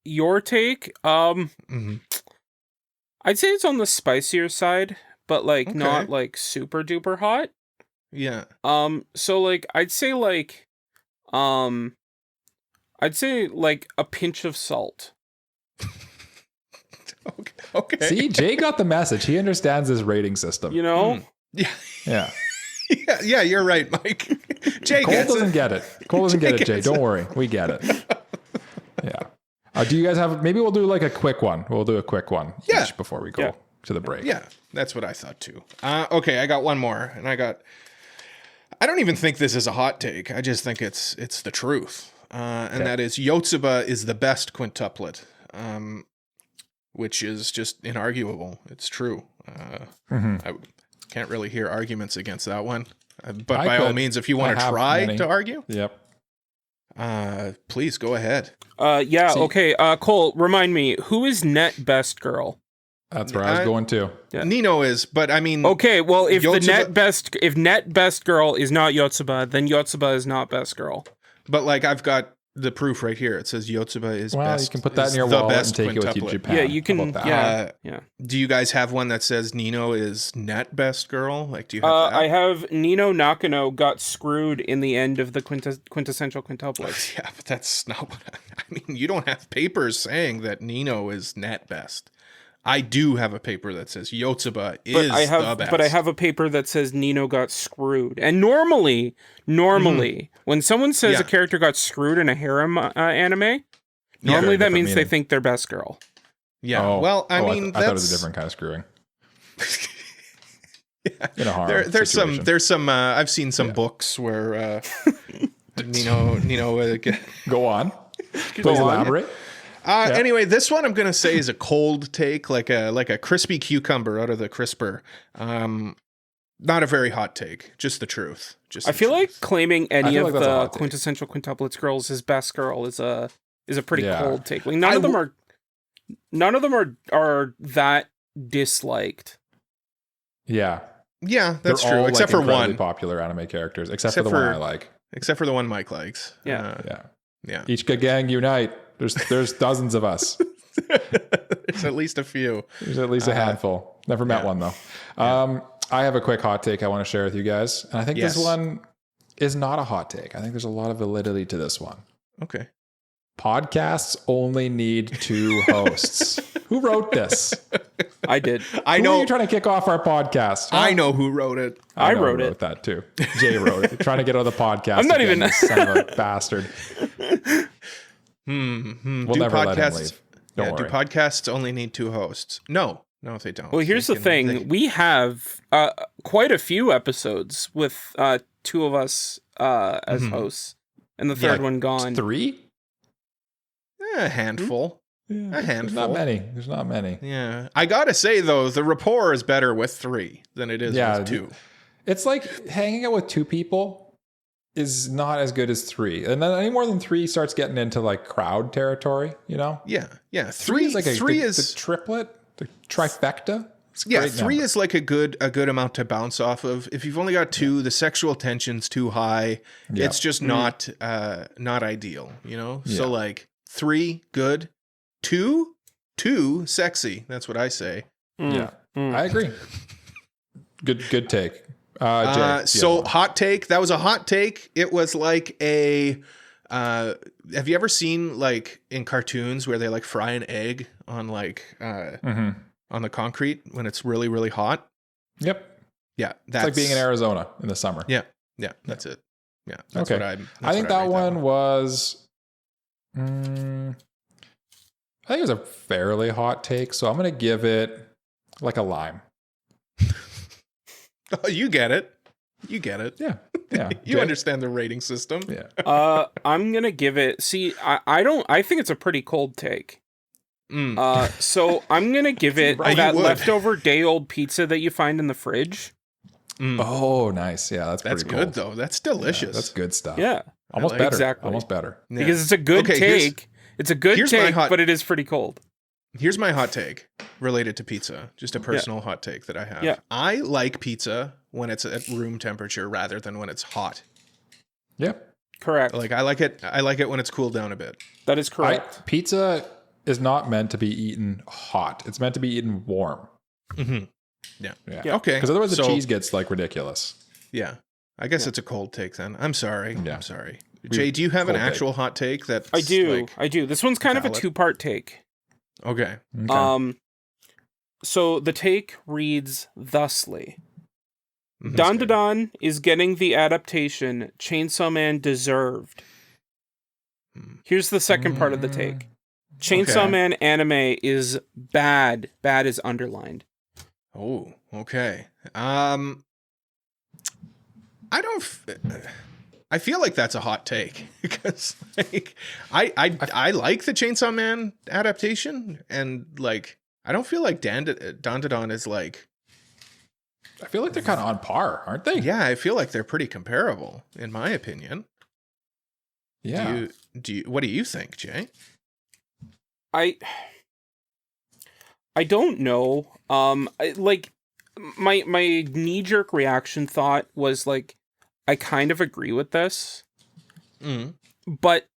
Your take? I'd say it's on the spicier side, but like not like super duper hot. Yeah. So like I'd say like a pinch of salt. Okay. See, Jay got the message. He understands his rating system. You know? Yeah. Yeah. Yeah, you're right, Mike. Jay Cole gets doesn't it. get it. Cole doesn't get it, Jay. Don't worry. We get it. Yeah. Do you guys have, maybe we'll do like a quick one. We'll do a quick one each before we go to the break. Yeah, that's what I thought too. Okay, I got one more, and I don't even think this is a hot take. I just think it's the truth. That is Yotsuba is the best quintuplet. Which is just inarguable. It's true. I can't really hear arguments against that one. But by all means, if you want to try to argue, please go ahead. Okay. Cole, remind me, who is net best girl? That's where I was going to. Yeah. Nino is, but I mean, okay. Well, if Yotsuba, if net best girl is not Yotsuba, then Yotsuba is not best girl. But like, I've got the proof right here. It says Yotsuba is best. Well, you can put that in your wallet and take it with you to Japan. Yeah, you can. Yeah. Do you guys have one that says Nino is net best girl? Like, do you have that? I have Nino Nakano got screwed in the end of the quintessential quintuplet. Yeah, but that's not what I mean. You don't have papers saying that Nino is net best. I do have a paper that says Yotsuba is the best. But I have a paper that says Nino got screwed. And normally, when someone says a character got screwed in a harem anime, normally that means they think they're best girl. Yeah. Oh, I mean, I thought it was a different kind of screwing. In a harem there's some. I've seen some books where Nino. Go on. Please elaborate. Anyway, this one I'm gonna say is a cold take, like a crispy cucumber out of the crisper. Not a very hot take, just the truth. I feel like claiming any of the quintessential quintuplets girls as best girl is a pretty cold take. Like none of them are that disliked. Yeah, that's They're true. all, except for one popular anime characters, except for the one I like. Except for the one Mike likes. Yeah. Each good gang unite. There's dozens of us. There's at least a few. There's at least a handful. Never met one though. I have a quick hot take I want to share with you guys, and I think this one is not a hot take. I think there's a lot of validity to this one. Okay. Podcasts only need 2 hosts. Who wrote this? I did. Who are you trying to kick off our podcast? I know who wrote it. I wrote it. That too. Jay wrote it. Trying to get on the podcast. I'm not even. Son of a bastard. We'll never let him leave. Don't worry. Do podcasts only need 2 hosts? No, they don't. Well, here's the thing. We have quite a few episodes with 2 of us as hosts, and the third one gone. 3? A handful. Yeah, a handful. There's not many. Yeah. I gotta say, though, the rapport is better with 3 than it is with 2. It's like hanging out with 2 people is not as good as 3. And then any more than 3 starts getting into like crowd territory, you know? Yeah. 3 is like the triplet, the trifecta. Yeah, 3 is like a good amount to bounce off of. If you've only got 2, the sexual tension's too high. Yeah. It's just not ideal, you know? Yeah. So like 3, good. 2, sexy. That's what I say. Yeah, I agree. Good take. Jay, so hot take. That was a hot take. It was like a. Have you ever seen like in cartoons where they like fry an egg on like on the concrete when it's really really hot? Yep. Yeah, that's like being in Arizona in the summer. Yeah, that's it. Yeah, that's what I think that one was. I think it was a fairly hot take, so I'm going to give it like a lime. Oh, you get it. Yeah. You understand the rating system. Yeah. I'm going to give it... See, I think it's a pretty cold take. So I'm going to give it that leftover day-old pizza that you find in the fridge. Oh, nice. Yeah, that's pretty good, though. That's delicious. Yeah, that's good stuff. Yeah. Almost better. Exactly. Almost better. Yeah. Because it's a good take. It's a good take, but it is pretty cold. Here's my hot take related to pizza. Just a personal hot take that I have. Yeah. I like pizza when it's at room temperature rather than when it's hot. Yep. Correct. Like I like it when it's cooled down a bit. That is correct. Pizza is not meant to be eaten hot. It's meant to be eaten warm. Mm-hmm. Yeah. Yeah. Okay. Because otherwise the cheese gets like ridiculous. Yeah. I guess it's a cold take then. I'm sorry. Yeah. I'm sorry. Jay, do you have an actual hot take that I do. This one's kind of a two-part take. Okay. So the take reads thusly. Mhm. Dandadan is getting the adaptation Chainsaw Man deserved. Here's the second part of the take. Chainsaw Man anime is bad. Bad is underlined. Oh, okay. I feel like that's a hot take because like I like the Chainsaw Man adaptation and like I don't feel like Dandadan is like. I feel like they're kind of on par, aren't they? Yeah, I feel like they're pretty comparable in my opinion. Yeah. What do you think, Jay? I don't know. Like my knee-jerk reaction thought was like I kind of agree with this. But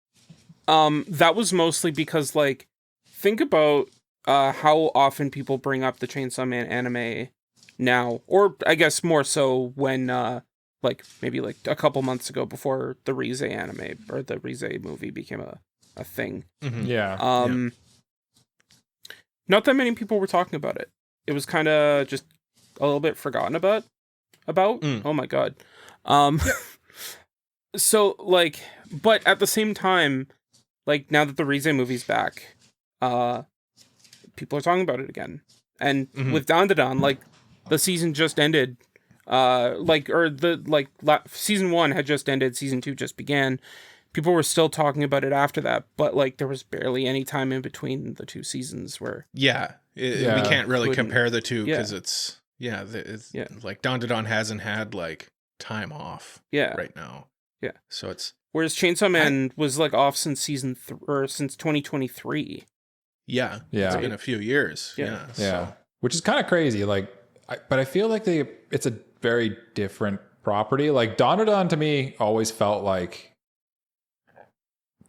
that was mostly because like think about how often people bring up the Chainsaw Man anime now, or I guess more so when like maybe like a couple months ago before the Rize anime or the Rize movie became a thing. Mm-hmm. Yeah. Not that many people were talking about it. It was kind of just a little bit forgotten about. Oh my god. So like, but at the same time, like now that the Rize movie's back, people are talking about it again. And with Dandadan, like the season just ended, season 1 had just ended, season 2 just began. People were still talking about it after that, but like there was barely any time in between the two seasons where we can't really compare the two because it's like Dandadan hasn't had like time off right now. Yeah. So it's whereas Chainsaw Man was like off since since 2023. Yeah. It's been a few years. Yeah. So. Which is kind of crazy. Like, but I feel like it's a very different property. Like Dandadan to me always felt like.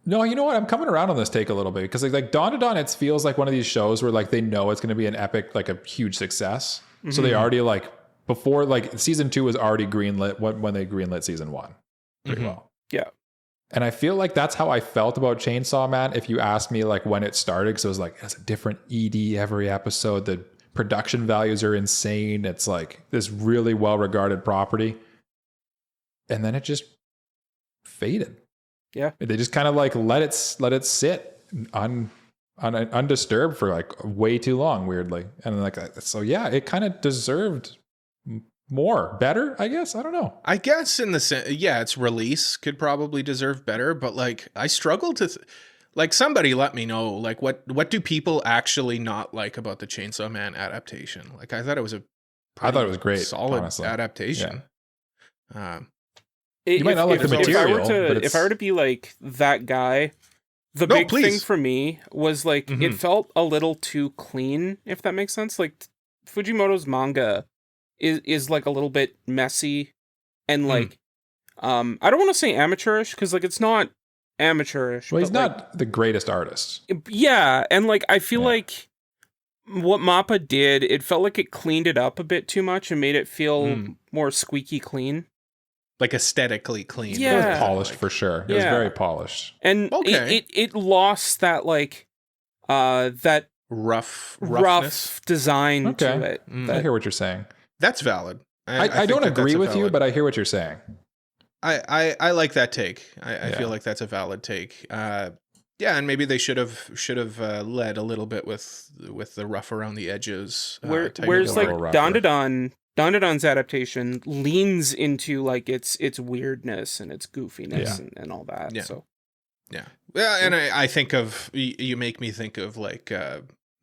No, you know what? I'm coming around on this take a little bit because like Dandadan, it feels like one of these shows where like they know it's going to be an epic, like a huge success. Mm-hmm. So they already like before like season 2 was already greenlit when they greenlit season 1 pretty well. Yeah. And I feel like that's how I felt about Chainsaw Man. If you asked me like when it started, because it was like it's a different ED every episode. The production values are insane. It's like this really well regarded property, and then it just faded. Yeah, they just kind of like let it sit undisturbed for like way too long, weirdly. And like so, yeah, it kind of deserved better, I guess. I don't know. I guess in the sense, its release could probably deserve better, but like I struggle to, like somebody let me know, like what do people actually not like about the Chainsaw Man adaptation? Like I thought it was great, solid honestly. Adaptation. Yeah. You might not like the material, if I were to be like that guy, the big thing for me was like it felt a little too clean, if that makes sense. Like Fujimoto's manga is like a little bit messy and like I don't want to say amateurish because like it's not amateurish. Well, he's not the greatest artist. Yeah, and like I feel like what Mappa did, it felt like it cleaned it up a bit too much and made it feel more squeaky clean. Like aesthetically clean. Yeah. It was polished for sure. It was very polished. And it lost that like that rough design to it. I hear what you're saying. That's valid. I don't agree with you, but I hear what you're saying. I like that take. I feel like that's a valid take. And maybe they should have led a little bit with the rough around the edges. Whereas like Dandadan's adaptation leans into like its weirdness and its goofiness and all that. Yeah. So and I think of you make me think of like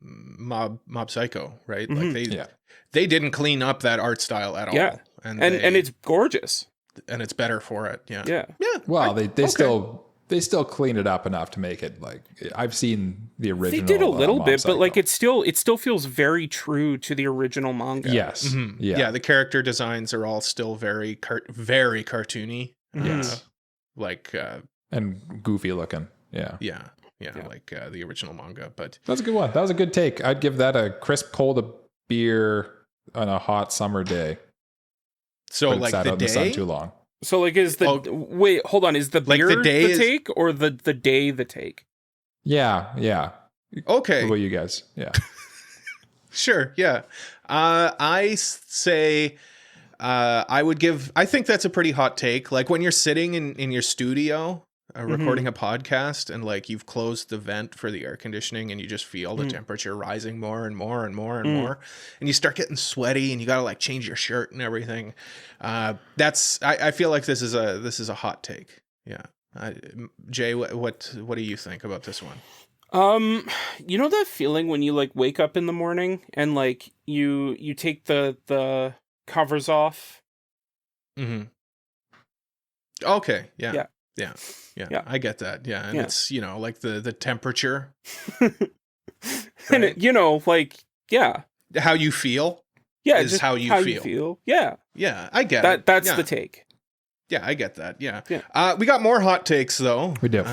Mob Psycho, right? Mm-hmm. Like they didn't clean up that art style at all. And it's gorgeous. And it's better for it. Yeah. Yeah. Well, they still they still clean it up enough to make it like I've seen the original. They did a little Mob bit, Psycho. but like it still feels very true to the original manga. Yes. Mm-hmm. Yeah. The character designs are all still very cartoony. Yes. And goofy looking. Yeah. Yeah, like the original manga. But That's a good one. That was a good take. I'd give that a crisp cold beer on a hot summer day. so But it like sat the out in the sun day, too long. So like is the wait, hold on, is the Like, beer the day the is- take or the day the take? Yeah. okay, What about you guys? Yeah. sure, yeah. I say I think that's a pretty hot take. Like when you're sitting in your studio recording a podcast and like you've closed the vent for the air conditioning and you just feel the temperature rising more and more and more and more, and you start getting sweaty and you got to like change your shirt and everything. I feel like this is a hot take. Yeah. Jay, what do you think about this one? You know that feeling when you like wake up in the morning and like you take the covers off? Mm-hmm. Okay. Yeah. Yeah. I get that. Yeah. And it's, like the temperature. And it, like, yeah. How you feel. Yeah, is just how you feel. Yeah. Yeah, I get that. it. That's the take. Yeah, I get that. Yeah. Yeah. We got more hot takes, though. We do.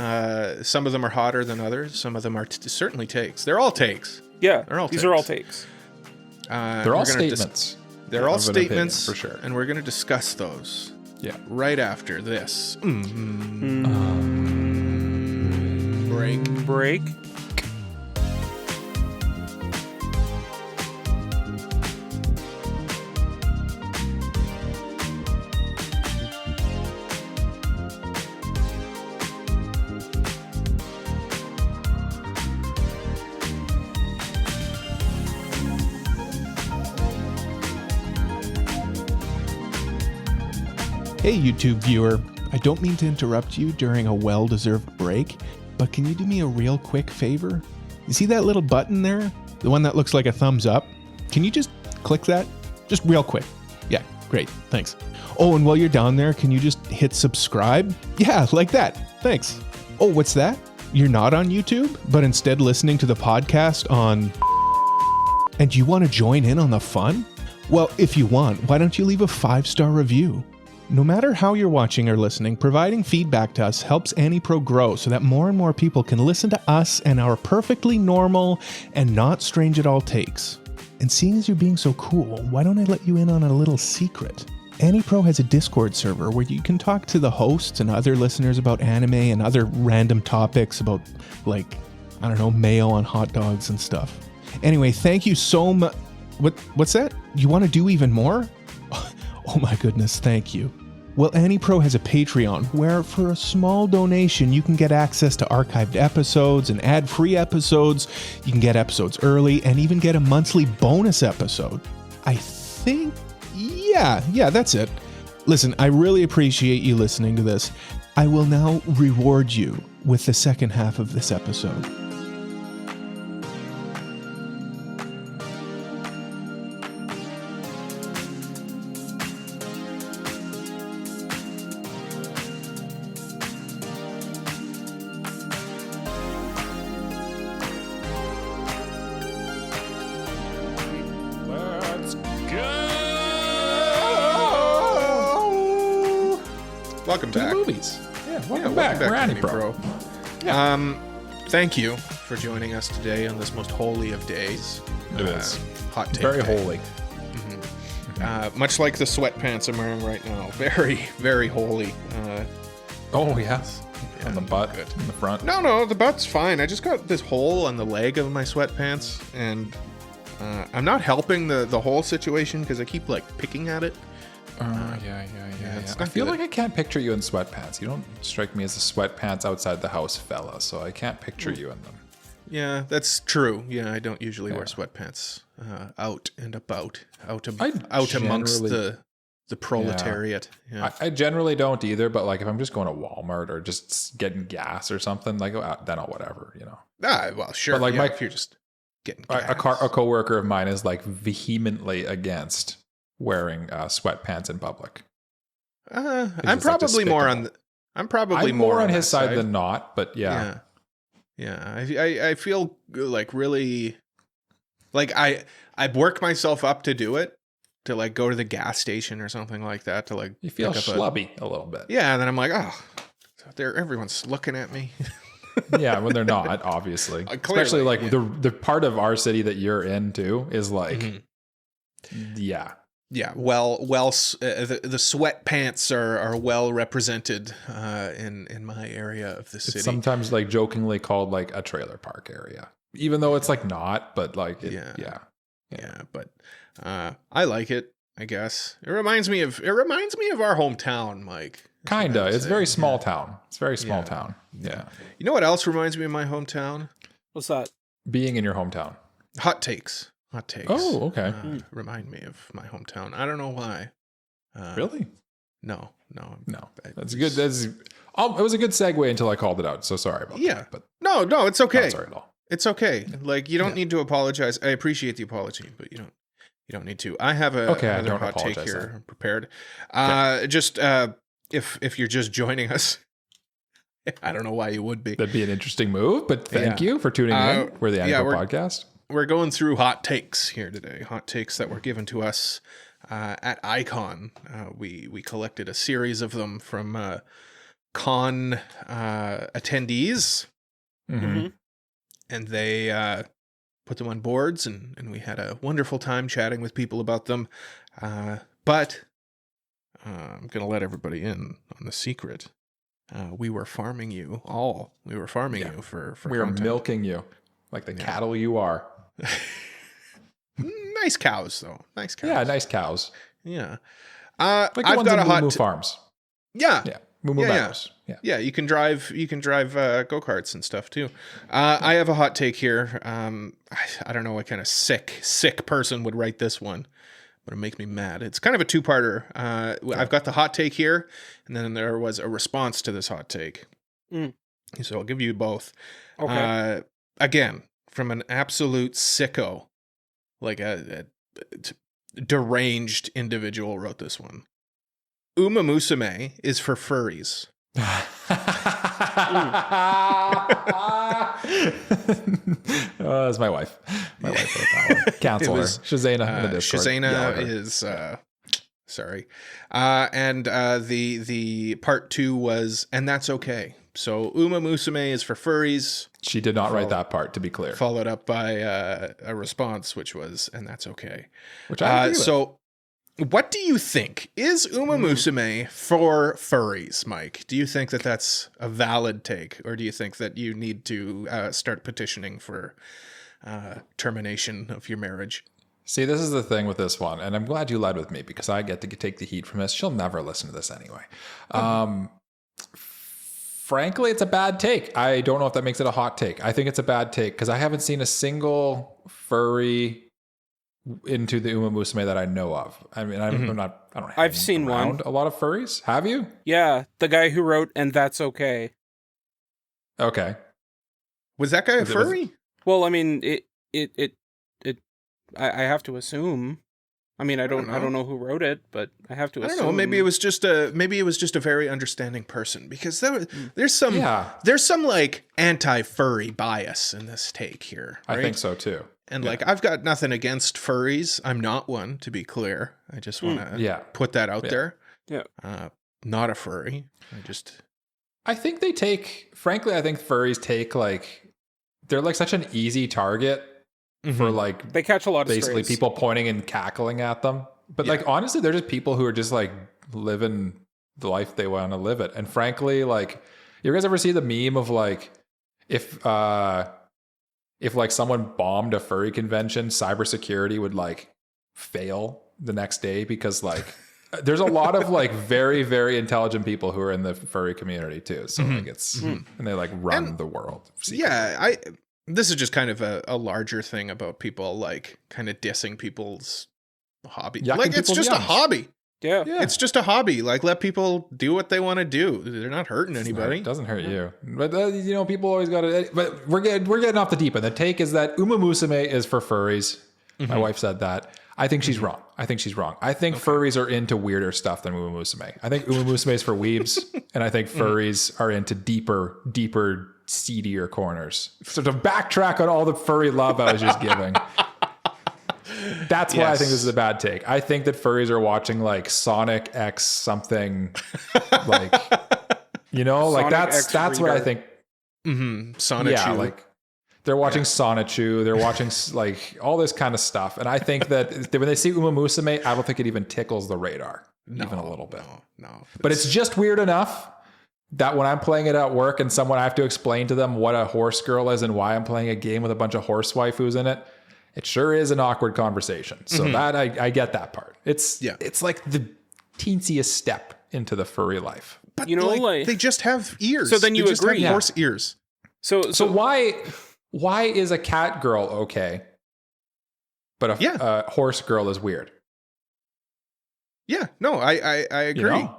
Some of them are hotter than others. Some of them are certainly takes. They're all takes. Yeah. They're all These takes. are all takes. They're all statements. They're all of an opinion, statements, for sure. and we're going to discuss those. Yeah. Right after this. Break. Hey YouTube viewer, I don't mean to interrupt you during a well-deserved break, but can you do me a real quick favor? You see that little button there? The one that looks like a thumbs up? Can you just click that? Just real quick. Yeah, great, thanks. Oh, and while you're down there, can you just hit subscribe? Yeah, like that, thanks. Oh, what's that? You're not on YouTube, but instead listening to the podcast on... And you want to join in on the fun? Well, if you want, why don't you leave a 5-star review? No matter how you're watching or listening, providing feedback to us helps AniPro grow so that more and more people can listen to us and our perfectly normal and not strange at all takes. And seeing as you're being so cool, why don't I let you in on a little secret? AniPro has a Discord server where you can talk to the hosts and other listeners about anime and other random topics about, like, I don't know, mayo on hot dogs and stuff. Anyway, thank you so much. What's that? You want to do even more? Oh my goodness, thank you. Well, AniPro has a Patreon where for a small donation you can get access to archived episodes and ad-free episodes. You can get episodes early and even get a monthly bonus episode. I think, yeah, that's it. Listen, I really appreciate you listening to this. I will now reward you with the second half of this episode. Welcome To back. the movies. Yeah, welcome Welcome back. We're to AniPro. Thank you for joining us today on this most holy of days. It is. Hot take Very day. holy. Much like the sweatpants I'm wearing right now. Very, very holy. Oh, yes. Yeah, On the butt, good. in the front. No, the butt's fine. I just got this hole on the leg of my sweatpants, and I'm not helping the whole situation because I keep like picking at it. Yeah. it's I not feel good. like I can't picture you in sweatpants. You don't strike me as a sweatpants outside the house fella, so I can't picture you in them. Yeah, that's true. Yeah, I don't usually wear sweatpants out and about, out amongst generally- the proletariat. Yeah. I generally don't either, but like if I'm just going to Walmart or just getting gas or something, like then I'll whatever, you know. Well, sure. But like yeah, my- if you're just getting A gas. coworker of mine is like vehemently against wearing sweatpants in public. I'm just, like, probably more on despicable. I'm probably I'm more on that his side than not, but yeah. I feel like really like I'd work myself up to do it, to like go to the gas station or something like that, to like You feel pick up schlubby a little bit. Yeah, and then I'm like, oh, everyone's looking at me. Yeah, when they're not, obviously. Clearly, especially like the part of our city that you're in too is like, yeah. Well, the sweatpants are well represented in my area of the city. It's sometimes like jokingly called like a trailer park area, even though it's like not, but like, yeah. But I like it, I guess. It reminds me of our hometown, Mike. Kinda. It's very small town. It's very small town. Yeah. You know what else reminds me of my hometown? What's that? Being in your hometown. Hot takes. Oh, okay. Remind me of my hometown. I don't know why. Really? No. That's good. It was a good segue until I called it out. So sorry about that. But no, it's okay. Not sorry at all. It's okay. Like, you don't need to apologize. I appreciate the apology, but you don't need to. I have another hot take here prepared. Just if you're just joining us, I don't know why you would be. That'd be an interesting move, but thank you for tuning in. We're the AniPro podcast. We're going through hot takes here today. Hot takes that were given to us at Ai-Kon. We collected a series of them from con attendees. Mm-hmm. And they put them on boards, and we had a wonderful time chatting with people about them. But I'm going to let everybody in on the secret. We were farming you all. We were farming you for we were content. milking you like the cattle you are. Nice cows, though. Nice cows. Yeah, nice cows. Yeah. Like the I've ones got in a hot Moo Farms. Yeah. Yeah. Moo Meadows. Yeah, you can drive go-karts and stuff too. I have a hot take here. I don't know what kind of sick person would write this one, but it makes me mad. It's kind of a two-parter. I've got the hot take here, and then there was a response to this hot take. So I'll give you both. Okay. Again, from an absolute sicko, like a deranged individual wrote this one. Umamusume is for furries. That's my wife. My wife wrote that one. Cancel her. Shazana in the Discord. Shazana is sorry. And the part 2 was, and that's okay. So Umamusume is for furries. She did not write that part, to be clear. Followed up by a response, which was, and that's okay. Which I agree with. So what do you think? Is Umamusume for furries, Mike? Do you think that that's a valid take? Or do you think that you need to start petitioning for termination of your marriage? See, this is the thing with this one, and I'm glad you led with me because I get to take the heat from this. She'll never listen to this anyway. Frankly, it's a bad take. I don't know if that makes it a hot take. I think it's a bad take because I haven't seen a single furry into the Umamusume that I know of. I mean, I've seen one. A lot of furries. Have you? Yeah, the guy who wrote "and that's okay." Okay. Was that guy a furry? Well, I mean, I have to assume. I mean, I don't know who wrote it, but I have to assume. I don't know. Maybe it was just a very understanding person, because there's some like anti-furry bias in this take here. Right? I think so too. And like, I've got nothing against furries. I'm not one, to be clear. I just want to put that out there. Yeah. Not a furry. I think I think furries take like, they're like such an easy target for like, they catch a lot of basically strays. People pointing and cackling at them. But like, honestly, they're just people who are just like living the life they want to live it. And frankly, like, you guys ever see the meme of like, if like someone bombed a furry convention, cybersecurity would like fail the next day because like there's a lot of like very, very intelligent people who are in the furry community too. So like it's, and they like run the world. Yeah. This is just kind of a larger thing about people like kind of dissing people's hobby. Like, it's just a hobby. Yeah. It's just a hobby. Like, let people do what they want to do. They're not hurting anybody. It doesn't hurt you. But, people always got to... But we're getting off the deep end. The take is that Umamusume is for furries. My wife said that. I think she's wrong. I think furries are into weirder stuff than Umamusume. I think Umamusume is for weebs, and I think furries are into deeper, seedier corners. So to backtrack on all the furry love I was just giving, that's why I think this is a bad take. I think that furries are watching like Sonic X something, like like that's what I think. Sonic. Yeah, like they're watching Sonichu. They're watching like all this kind of stuff, and I think that when they see Umamusume, I don't think it even tickles the radar even a little bit. No. But it's just weird enough that when I'm playing it at work and I have to explain to them what a horse girl is and why I'm playing a game with a bunch of horse waifus in it, it sure is an awkward conversation. So that I get that part. It's like the teensiest step into the furry life. But like, they just have ears. So then you agree. Have horse ears. So why is a cat girl okay, but a horse girl is weird? Yeah, no, I agree.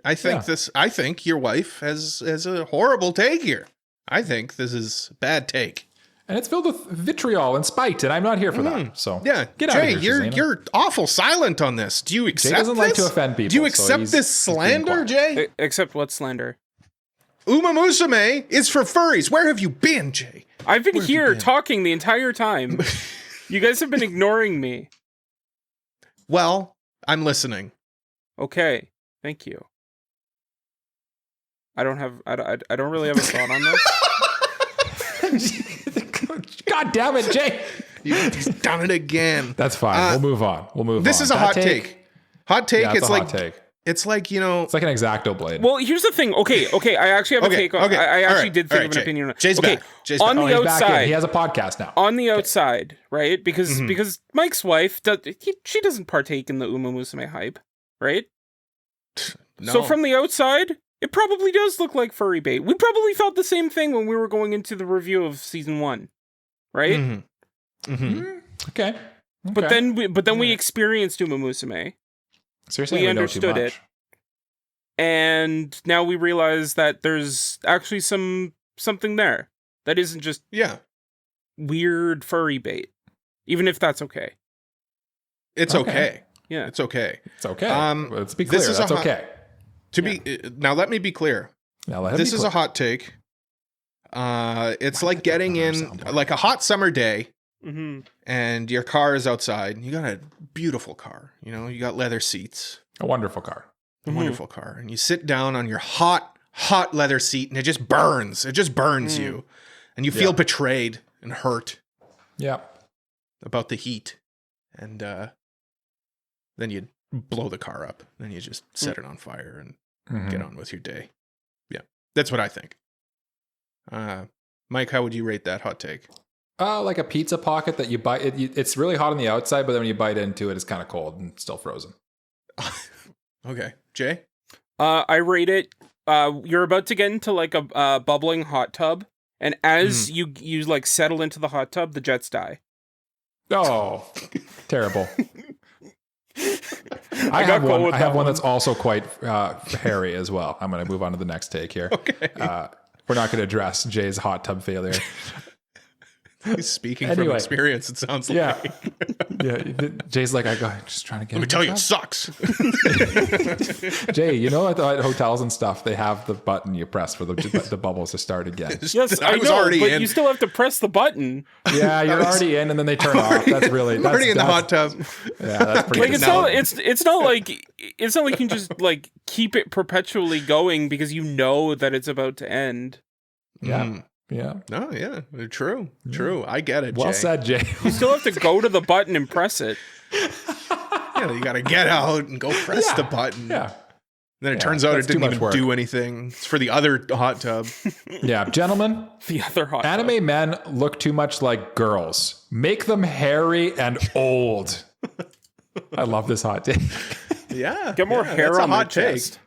I think your wife has a horrible take here. I think this is a bad take. And it's filled with vitriol and spite, and I'm not here for that. So yeah, get out of here, you're awful silent on this. Do you accept Jay doesn't like to offend people. Do you accept this slander, Jay? Accept what slander? Umamusume is for furries. Where have you been, Jay? I've been here talking the entire time. You guys have been ignoring me. Well, I'm listening. Okay, thank you. I don't really have a thought on this. God damn it, Jay. He's done it again. That's fine. We'll move on. This is a hot take. Hot take. Yeah, it's like hot take. It's like, it's like an X-Acto blade. Well, here's the thing. Okay. I actually have a take on. I actually did think of an opinion on it. Jay's back. On the outside, he has a podcast now. On the outside, right? Because Mike's wife she doesn't partake in the Umamusume hype, right? No. So from the outside, it probably does look like furry bait. We probably felt the same thing when we were going into the review of season 1, right? Okay. But then we experienced Umamusume. Seriously, we understood it, and now we realize that there's actually something there that isn't just weird furry bait, even if that's okay. It's okay. Yeah, it's okay. It's okay. Let's be clear. That's okay. Now, let me be clear. This is a hot take. It's like getting in like a hot summer day. And your car is outside. You got a beautiful car. You got leather seats. A wonderful car. Wonderful car. And you sit down on your hot leather seat, and it just burns. It just burns you. And you feel betrayed and hurt. Yeah. About the heat. And then you blow the car up. Then you just set it on fire and get on with your day. Yeah. That's what I think. Mike, how would you rate that hot take? Like a pizza pocket that you bite. It's really hot on the outside, but then when you bite into it, it's kind of cold and still frozen. Okay. Jay? I rate it. You're about to get into like a bubbling hot tub, and as you like settle into the hot tub, the jets die. Oh, terrible. I have one that's also quite hairy as well. I'm going to move on to the next take here. Okay. We're not going to address Jay's hot tub failure. He's speaking from experience, it sounds like. Yeah. Jay's like, just trying to get. Let me tell you, it sucks. Jay, at hotels and stuff, they have the button you press for the bubbles to start again. Yes, I know, but you still have to press the button. Yeah, you're already in, and then they turn off. That's already in the hot tub. Yeah, that's pretty. Like it's not like you can just like keep it perpetually going because you know that it's about to end. Yeah. Yeah. No, yeah. True. I get it, Jay. Well said, Jay. You still have to go to the button and press it. Yeah, you got to get out and go press the button. Yeah. Then it turns out it didn't even do anything. It's for the other hot tub. Yeah, gentlemen. The other hot tub. Anime men look too much like girls. Make them hairy and old. I love this hot take. Yeah. Get more hair on the chest.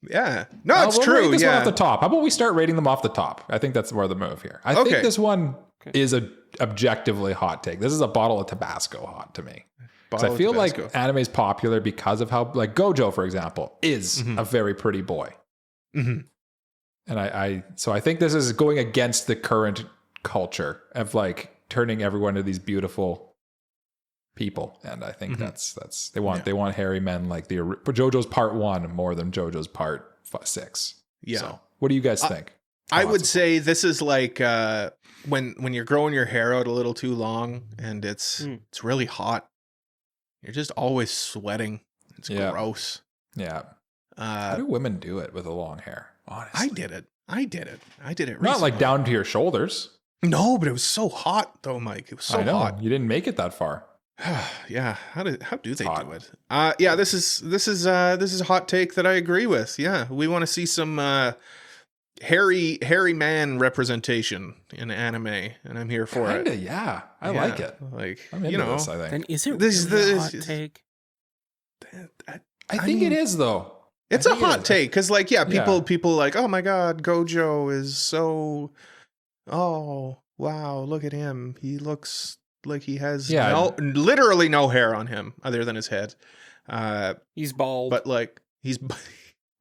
Yeah. No, it's true. Rate this one off the top. How about we start rating them off the top? I think that's more the move here. I think this one is a objectively hot take. This is a bottle of Tabasco hot to me. Because I feel like anime is popular because of how, like Gojo, for example, is a very pretty boy. And so I think this is going against the current culture of like turning everyone into these beautiful people, and I think that's they want hairy men like the JoJo's Part 1 more than JoJo's Part 6. Yeah. So, what do you guys think? I would say this is like when you're growing your hair out a little too long and it's really hot. You're just always sweating. It's gross. Yeah. How do women do it with the long hair? Honestly, I did it recently. Not like down to your shoulders. No, but it was so hot though, Mike. It was so hot. You didn't make it that far. Yeah. How do they do it? Yeah. This is a hot take that I agree with. Yeah, we want to see some hairy man representation in anime, and I'm here for it. Yeah. I like it. Like, I'm into this, I think. Then is it really a hot take? I think it is though. It's a hot take because, like, people like, oh my god, Gojo is so. Oh wow, look at him. He looks like he has literally no hair on him other than his head. He's bald, but like he's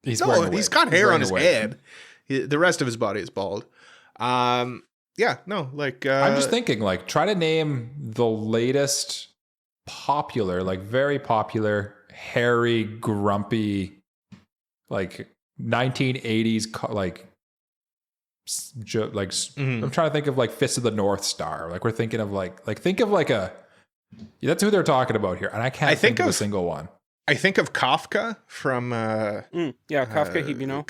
he's got hair on his head. The rest of his body is bald. I'm just thinking, like, try to name the latest popular, like very popular, hairy, grumpy, like 1980s, I'm trying to think of like Fist of the North Star. Like we're thinking of think of like that's who they're talking about here, and I can't think of a single one. I think of Kafka from Kafka Hibino.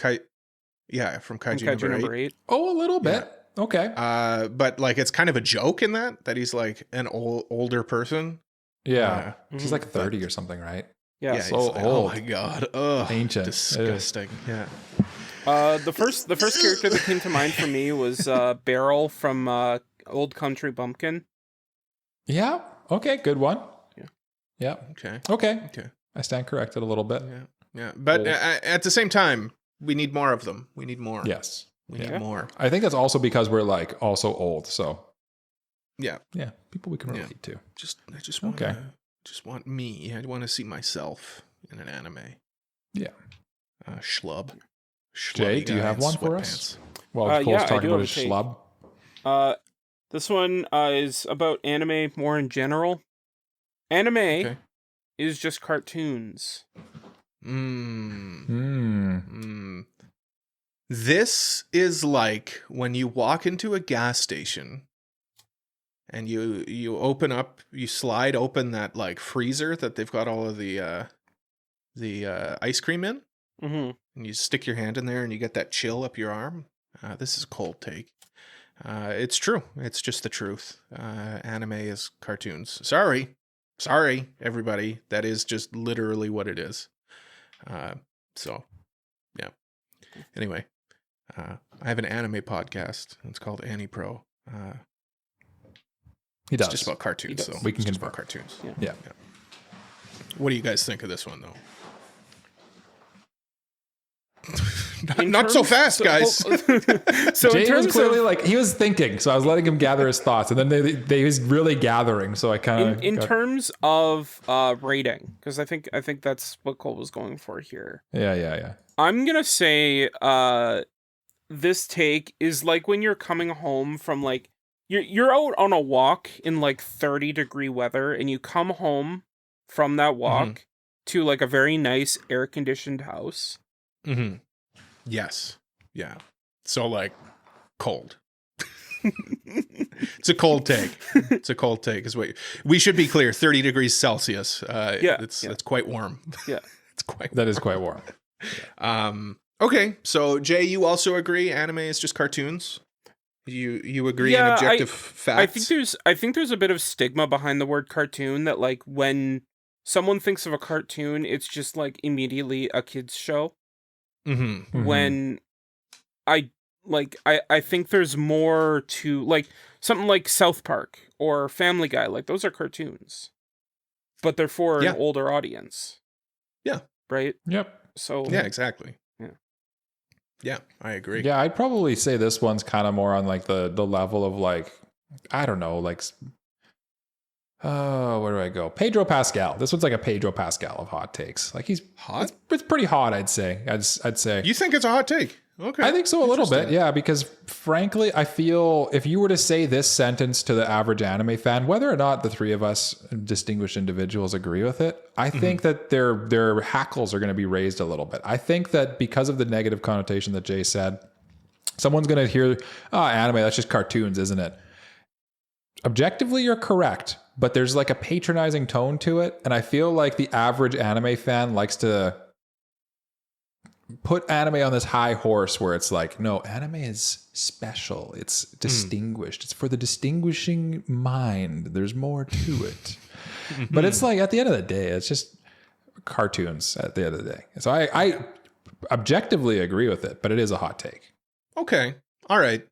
From Kaiju number 8. Oh, a little bit. Yeah. Okay. But like it's kind of a joke in that he's like an older person. Yeah. He's like 30 or something, right? Yeah. So old. Oh my god. Ugh. Ancient. Disgusting. Yeah. The first character that came to mind for me was Beryl from Old Country Bumpkin. Yeah. Okay. Good one. Yeah. Okay. I stand corrected a little bit. Yeah. But at the same time, we need more of them. We need more. Yes. We need more. I think that's also because we're like also old. So yeah. People we can relate to. I just want me. I want to see myself in an anime. Yeah. Schlub. Jay, do you have one for us? Well, Cole's talking about his schlub. This one is about anime more in general. Anime is just cartoons. This is like when you walk into a gas station and you slide open that like freezer that they've got all of the ice cream in. Mm-hmm. And you stick your hand in there and you get that chill up your arm. This is a cold take. It's true. It's just the truth. Anime is cartoons. Sorry, everybody. That is just literally what it is. So, yeah. Anyway, I have an anime podcast. It's called AniPro. He does. It's just about cartoons. So we can just confirm. about cartoons. Yeah. What do you guys think of this one, though? Not so fast, guys. So Jay was clearly of, like he was thinking, so I was letting him gather his thoughts, and then they was really gathering. So I kind of in terms of rating, because I think that's what Cole was going for here. Yeah. I'm gonna say this take is like when you're coming home from like you're out on a walk in like 30-degree weather, and you come home from that walk to like a very nice air-conditioned house. Mm-hmm. Yes. Yeah. So like cold. It's a cold take. Is what we should be clear. 30 degrees Celsius. That's quite warm. Yeah. That is quite warm. Okay. So Jay, you also agree anime is just cartoons? You agree in objective facts? I think there's a bit of stigma behind the word cartoon that like when someone thinks of a cartoon, it's just like immediately a kid's show. Mm-hmm. When I think there's more to like something like South Park or Family Guy, like those are cartoons, but they're for an older audience. Yeah. Right. Yep. So yeah, exactly. Yeah, I agree. Yeah, I'd probably say this one's kind of more on like the level of like, I don't know, like, where do I go? Pedro Pascal. This one's like a Pedro Pascal of hot takes. Like he's hot. It's pretty hot, I'd say. I'd say. You think it's a hot take? Okay. I think so a little bit, yeah, because frankly, I feel if you were to say this sentence to the average anime fan, whether or not the three of us distinguished individuals agree with it, I think that their hackles are going to be raised a little bit. I think that because of the negative connotation that Jay said, someone's going to hear, anime, that's just cartoons, isn't it? Objectively, you're correct, but there's like a patronizing tone to it, and I feel like the average anime fan likes to put anime on this high horse where it's like, no, anime is special. It's distinguished. It's for the distinguishing mind. There's more to it. But it's like, at the end of the day, it's just cartoons at the end of the day. So I objectively agree with it, but it is a hot take. Okay. All right.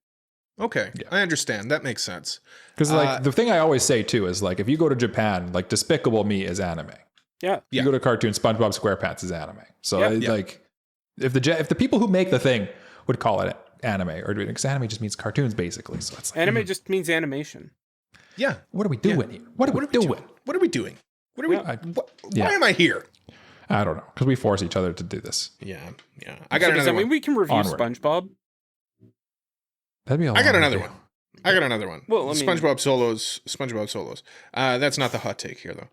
Okay. Yeah. I understand. That makes sense. Because like the thing I always say too is like, if you go to Japan, like Despicable Me is anime. Yeah. You go to cartoon, SpongeBob SquarePants is anime. So like, if the people who make the thing would call it anime, or because anime just means cartoons basically, so it's like, anime just means animation. Yeah. What are we doing here? What are we doing? What are we doing? What are we? Why am I here? I don't know, because we force each other to do this. Yeah. I got another Does that one. mean we can review Onward. SpongeBob? That'd be a I got long another review. one. I got another one. Well, I mean- SpongeBob Solos. That's not the hot take here though.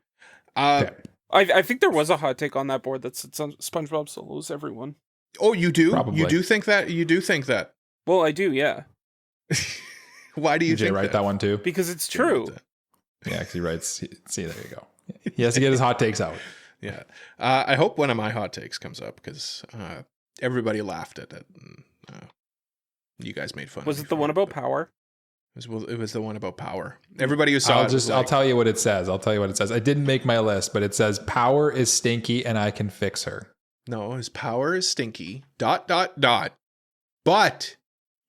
Okay. I think there was a hot take on that board that said SpongeBob solos everyone. Oh, you do? Probably. You do think that? You do think that? Well, I do, yeah, Why do you Did Jay think write that one too? because it's true. Yeah, because he writes. See, there you go. He has to get his hot takes out. Yeah. I hope one of my hot takes comes up because everybody laughed at it. And, you guys made fun. Was of me it the for one about but power? It was the one about power. Everybody who saw it. Was I'll like, tell you what it says. I didn't make my list, but it says power is stinky and I can fix her. No, his power is stinky. ... But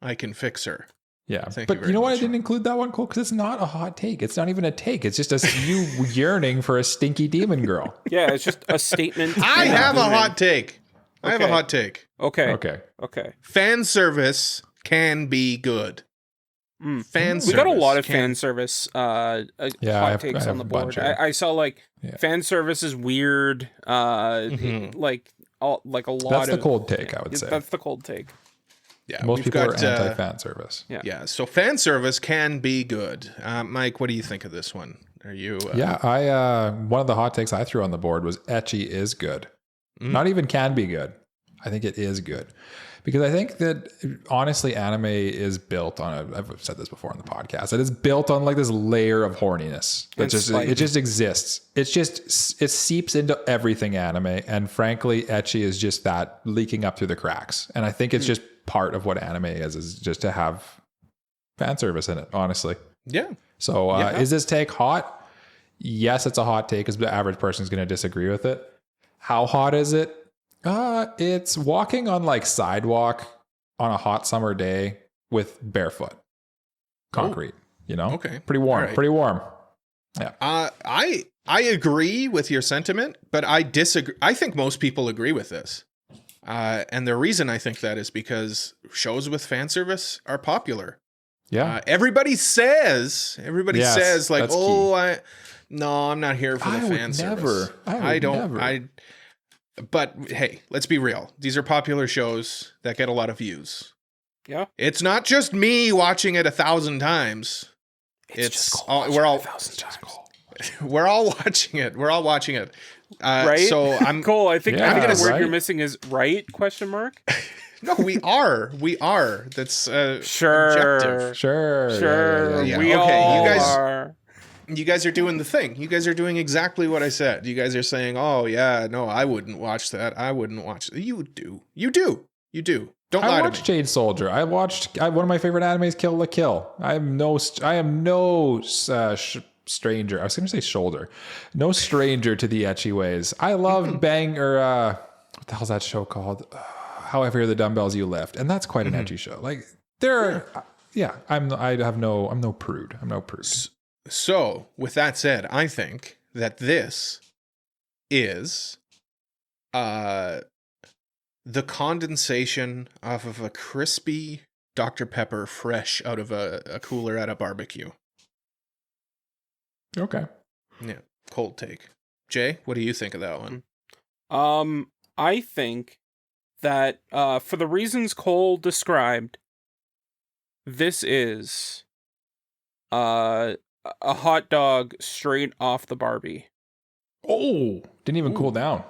I can fix her. Yeah, Thank but you you know very why I much. didn't include that one, Cole? Because it's not a hot take. It's not even a take. It's just you yearning for a stinky demon girl. Yeah, it's just a statement. I and have a movement. hot take. I have a Okay. hot take. Okay. Okay. Fan service can be good. Fan service. We got a lot of can- fan service Yeah, hot takes I on the have a board. bunch here. I saw like Yeah. fan service is weird. Like a lot That's of the cold take, I would say. That's the cold take. Yeah, Most we've people got, are anti-fan service. Yeah. Yeah, so fan service can be good. Mike, what do you think of this one? Are you? Yeah, I one of the hot takes I threw on the board was ecchi is good. Not even can be good. I think it is good. Because I think that honestly, anime is built on I've said this before on the podcast. It is built on like this layer of horniness. It just exists. It seeps into everything anime. And frankly, ecchi is just that leaking up through the cracks. And I think it's just part of what anime is just to have fan service in it, honestly. Yeah. So is this take hot? Yes, it's a hot take because the average person is going to disagree with it. How hot is it? It's walking on like sidewalk on a hot summer day with barefoot concrete, you know? Okay. Pretty warm, All right. pretty warm. Yeah. I agree with your sentiment, but I disagree. I think most people agree with this. And the reason I think that is because shows with fan service are popular. Yeah. Everybody says Yes, like, that's I'm not here for the fan service. I would never. But hey, let's be real. These are popular shows that get a lot of views. Yeah. It's not just me watching it 1,000 times. We're all watching it. We're all watching it. Right? So I'm Cole, I think Yeah, the word right. you're missing is right? Question mark. No, we are. That's Sure. objective. Sure. Yeah. We Okay, all you guys- are. You guys are doing the thing. You guys are doing exactly what I said. You guys are saying, "Oh yeah, no, I wouldn't watch that. I wouldn't watch it." You do. Don't lie I to watched me. Jade Soldier. I watched one of my favorite animes, Kill la Kill. I am no stranger. I was going to say shoulder. No stranger to the ecchi ways. I love what the hell's that show called? How I Hear the Dumbbells You Lift, and that's quite an ecchi show. Like I'm no prude. I'm no prude. So, with that said, I think that this is the condensation off of a crispy Dr. Pepper fresh out of a cooler at a barbecue. Okay. Yeah, cold take. Jay, what do you think of that one? I think that for the reasons Cole described, this is a hot dog straight off the Barbie. Oh, didn't even cool down.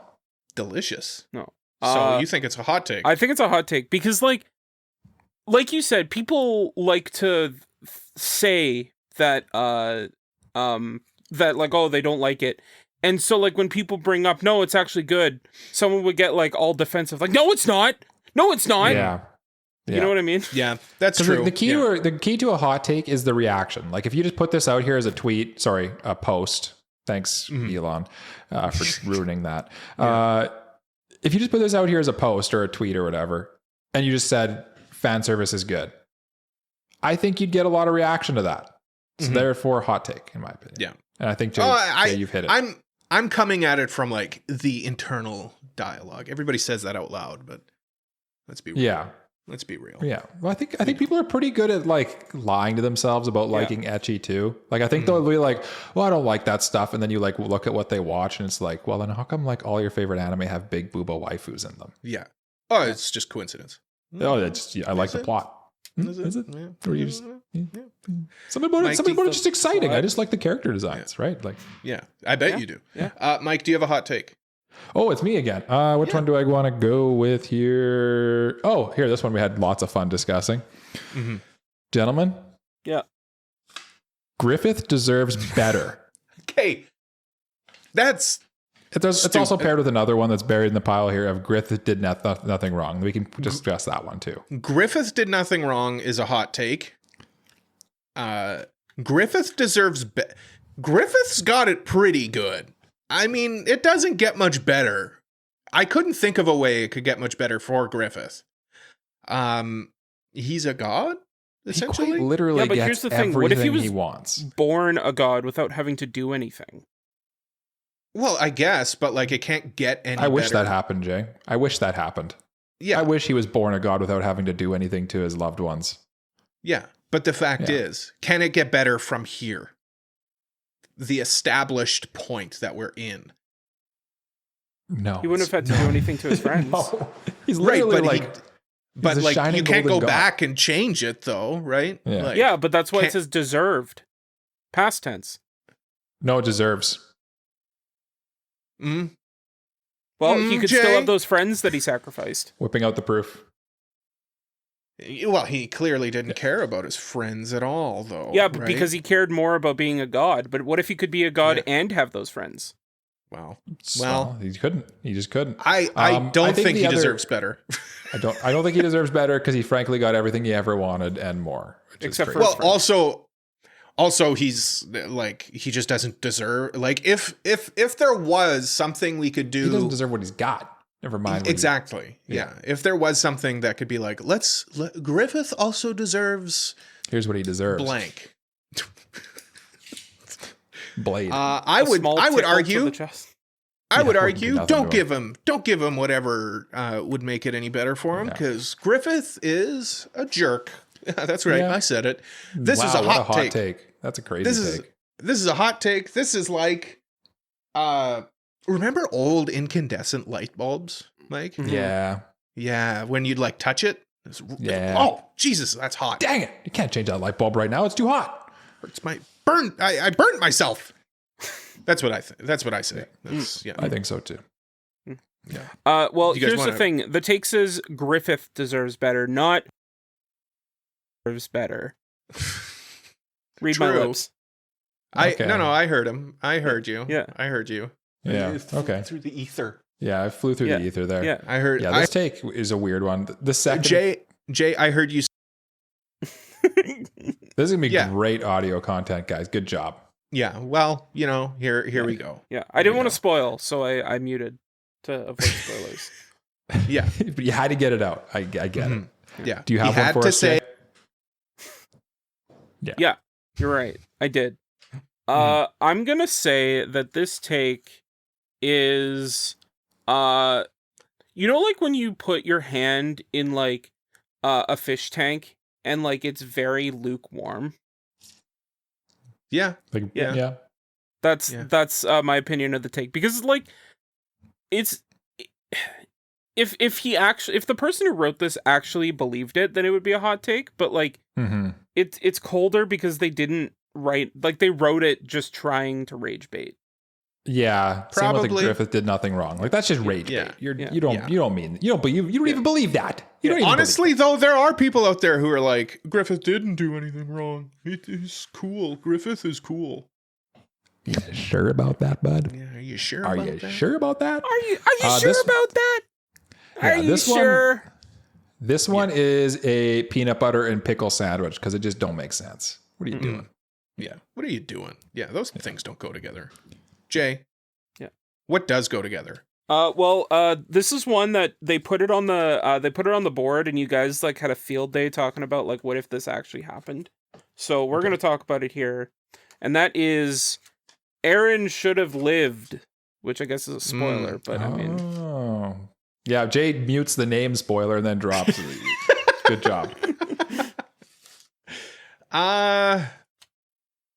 Delicious. No. So you think it's a hot take? I think it's a hot take because, like you said, people like to say that, that like, oh, they don't like it. And so, like, when people bring up, no, it's actually good, someone would get, like, all defensive. Like, no, it's not. No, it's not. Yeah. You know what I mean? Yeah, that's true. The key to a hot take is the reaction. Like, if you just put this out here as a post. Thanks, Elon, for ruining that. If you just put this out here as a post or a tweet or whatever, and you just said fan service is good, I think you'd get a lot of reaction to that. So therefore, hot take, in my opinion. Yeah. And I think, Jay, you've hit it. I'm coming at it from like the internal dialogue. Everybody says that out loud, but let's be real. Yeah. Let's be real. Yeah. Well, I think people are pretty good at like lying to themselves about liking ecchi too. Like I think they'll be like, well, I don't like that stuff. And then you like look at what they watch and it's like, well, then how come like all your favorite anime have big booba waifus in them? Yeah. Oh, it's just coincidence. Oh, I like the plot. Is it? Yeah. Or you just something about it just exciting. I just like the character designs, right? Like yeah, I bet you do. Yeah. Mike, do you have a hot take? Oh, it's me again. Which one do I want to go with here? Oh, here, this one we had lots of fun discussing. Gentlemen? Yeah. Griffith deserves better. Okay. It's also paired with another one that's buried in the pile here of Griffith did nothing wrong. We can discuss that one too. Griffith did nothing wrong is a hot take. Griffith deserves Griffith's got it pretty good. I mean, it doesn't get much better. I couldn't think of a way it could get much better for Griffith. He's a god, essentially. He quite literally but gets here's the thing. What if he was he wants. Born a god without having to do anything? Well, I guess, but like it can't get any I wish better. that happened, Jay. I wish that happened. Yeah. I wish he was born a god without having to do anything to his loved ones. Yeah. But the fact is, can it get better from here? The established point that we're in. No. He wouldn't have had to do anything to his friends. No. He's literally but you can't go back and change it though, right? Yeah. But that's why it says deserved. Past tense. No, it deserves. Well, he could still have those friends that he sacrificed. Whipping out the proof. Well, he clearly didn't care about his friends at all, though. Yeah, but because he cared more about being a god. But what if he could be a god and have those friends? Well, he couldn't. He just couldn't. I don't think he deserves better. I don't think he deserves better because he frankly got everything he ever wanted and more. Except for also he's like he just doesn't deserve like if there was something we could do, he doesn't deserve what he's got. Never mind. Exactly. Yeah. If there was something that could be like, Griffith also deserves. Here's what he deserves. Blank. Blade. I would argue. Don't give him whatever would make it any better for him because Griffith is a jerk. That's right. I said it. This is a hot take. That's a crazy take. This is a hot take. This is like, remember old incandescent light bulbs, Mike? Yeah. Yeah. When you'd like touch it. Yeah. Oh, Jesus, that's hot. Dang it. You can't change that light bulb right now. It's too hot. Hurts my burn. I burnt myself. That's what I think. That's what I say. I think so too. Yeah. Well, here's the thing. The take says Griffith deserves better, not deserves better. Read my lips. I heard him. I heard you. Yeah. I heard you. Yeah. Okay. Through the ether. Yeah, I flew through the ether there. Yeah. I heard. Yeah, this take is a weird one. The second Jay, I heard you. This is gonna be great audio content, guys. Good job. Yeah. Well, here we go. Yeah. I didn't want to spoil, so I muted to avoid spoilers. Yeah. But you had to get it out. I get it. Yeah. Do you have one for us? Yeah. You're right. I did. I'm gonna say that this take is like when you put your hand in like a fish tank and like it's very lukewarm. Yeah. Yeah. That's my opinion of the take because like if the person who wrote this actually believed it, then it would be a hot take. But like, it's colder because they didn't write, like they wrote it just trying to rage bait. Yeah, Probably. same with the Griffith did nothing wrong. Like that's just rage Yeah. bait. You don't even believe that. You don't even Honestly, though, there are people out there who are like, Griffith didn't do anything wrong. It is cool. Griffith is cool. You sure about that, bud? Yeah, are you sure? Are about you that? sure about that? Are you sure about that? Yeah, Are you sure? This one is a peanut butter and pickle sandwich because it just don't make sense. What are you doing? Yeah, what are you doing? Yeah, those things don't go together. Jay. Yeah. What does go together? This is one that they put it on the board, and you guys like had a field day talking about like what if this actually happened. So we're gonna talk about it here, and that is Eren should have lived, which I guess is a spoiler, but I mean, yeah. Jay mutes the name spoiler and then drops it. Good job.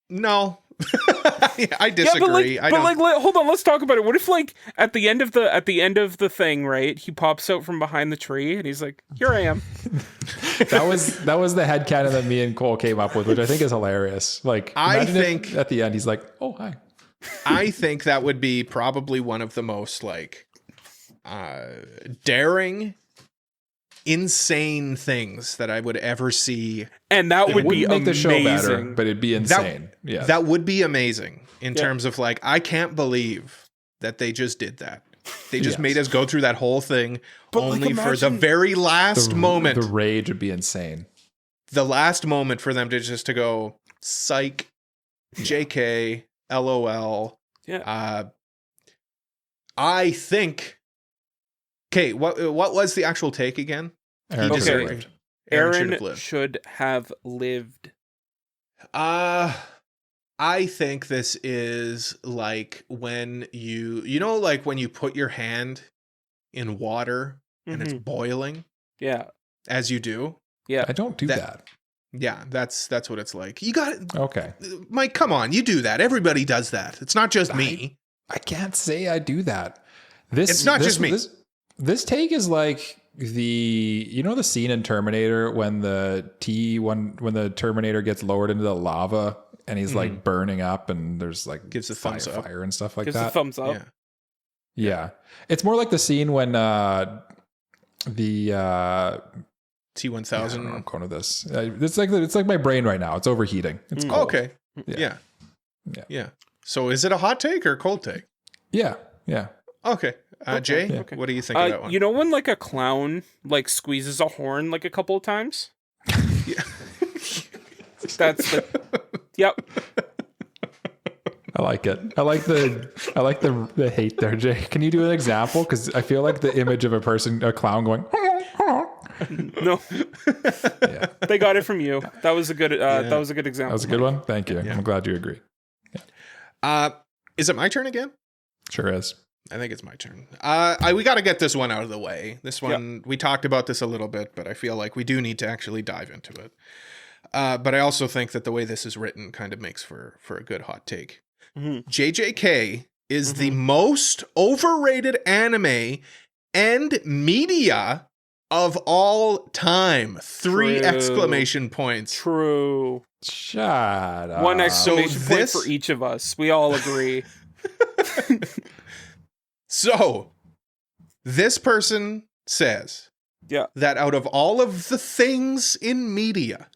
No. I disagree. Hold on, let's talk about it. What if like at the end of the thing, right? He pops out from behind the tree and he's like, "Here I am." that was the headcanon that me and Cole came up with, which I think is hilarious. Like I think at the end he's like, "Oh, hi." I think that would be probably one of the most like daring, insane things that I would ever see. And that would be make amazing. the show better, but it'd be insane. That would be amazing in terms of like, I can't believe that they just did that. They just made us go through that whole thing only for the very last moment. The rage would be insane. The last moment for them to go, psych, JK, LOL. Yeah. I think. Okay, what was the actual take again? Eren should have lived. Eren should have lived. I think this is like when like when you put your hand in water and it's boiling. Yeah. As you do. Yeah. I don't do that. Yeah, that's what it's like. You got it. Okay. Mike, come on, you do that. Everybody does that. It's not just me. I can't say I do that. It's not just me. This take is like the scene in Terminator when the Terminator gets lowered into the lava and he's like burning up and there's like gives a thumbs up, fire and stuff like gives that. Gives a thumbs up. Yeah. It's more like the scene when the T-1000. I'm going to this. It's like my brain right now. It's overheating. It's cold. Okay. Yeah. So is it a hot take or a cold take? Yeah. Okay. Jay, what do you think of that one? You know when like a clown like squeezes a horn like a couple of times? Yeah. That's the Yep. I like it. I like the hate there, Jay. Can you do an example? Because I feel like the image of a clown going. No. Yeah. They got it from you. That was a good. That was a good example. That was a good one. Thank you. Yeah. I'm glad you agree. Yeah. Is it my turn again? Sure is. I think it's my turn. We got to get this one out of the way. This one, we talked about this a little bit, but I feel like we do need to actually dive into it. But I also think that the way this is written kind of makes for a good hot take. JJK is the most overrated anime and media of all time. 3 exclamation points. True. Shut up. 1 exclamation point for each of us. We all agree. So, this person says that out of all of the things in media,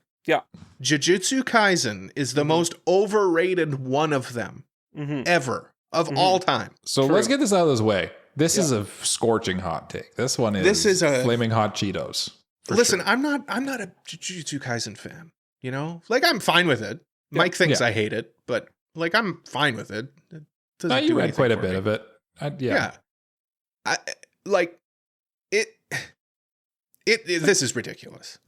Jujutsu Kaisen is the most overrated one of them ever of all time. So let's get this out of this way. This is a scorching hot take. This one is a flaming hot Cheetos. Listen, sure. I'm not a Jujutsu Kaisen fan. You know, like I'm fine with it. Mike thinks I hate it, but like I'm fine with it. You read quite a bit of it. This is ridiculous.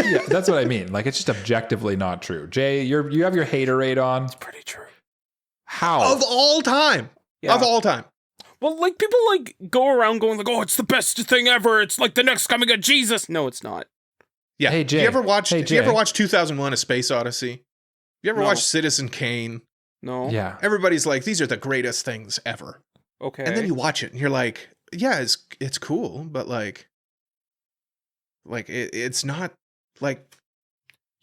Yeah, that's what I mean. Like it's just objectively not true. Jay, you have your haterade on. It's pretty true. How? Of all time. Yeah. Of all time. Well, like people like go around going like, "Oh, it's the best thing ever. It's like the next coming of Jesus." No, it's not. Yeah. Hey Jay. Do you ever watch 2001: A Space Odyssey? You ever watch Citizen Kane? No. Yeah. Everybody's like, these are the greatest things ever. Okay. And then you watch it and you're like, yeah, it's cool, but like it's not like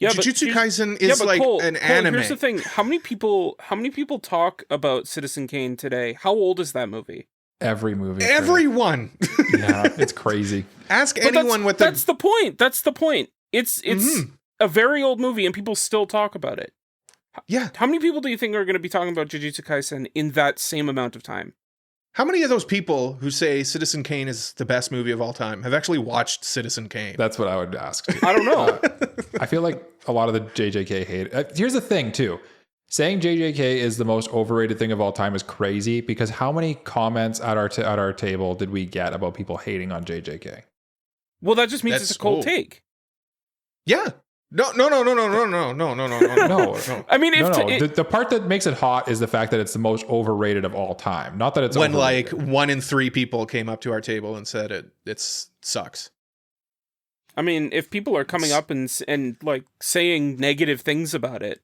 Jujutsu Kaisen is like Cole, an anime. Here's the thing: how many people talk about Citizen Kane today? How old is that movie? Every movie. Everyone. Yeah, it's crazy. Ask anyone what that's the point. That's the point. It's a very old movie, and people still talk about it. Yeah. How many people do you think are going to be talking about Jujutsu Kaisen in that same amount of time? How many of those people who say Citizen Kane is the best movie of all time have actually watched Citizen Kane? That's what I would ask. I don't know. I feel like a lot of the JJK hate. Here's the thing, too. Saying JJK is the most overrated thing of all time is crazy because how many comments at our table did we get about people hating on JJK? Well, that just means it's a cold take. Yeah. No. No. I mean, the part that makes it hot is the fact that it's the most overrated of all time. Not that it's when overrated. Like 1 in 3 people came up to our table and said it sucks. I mean, if people are coming up and like saying negative things about it,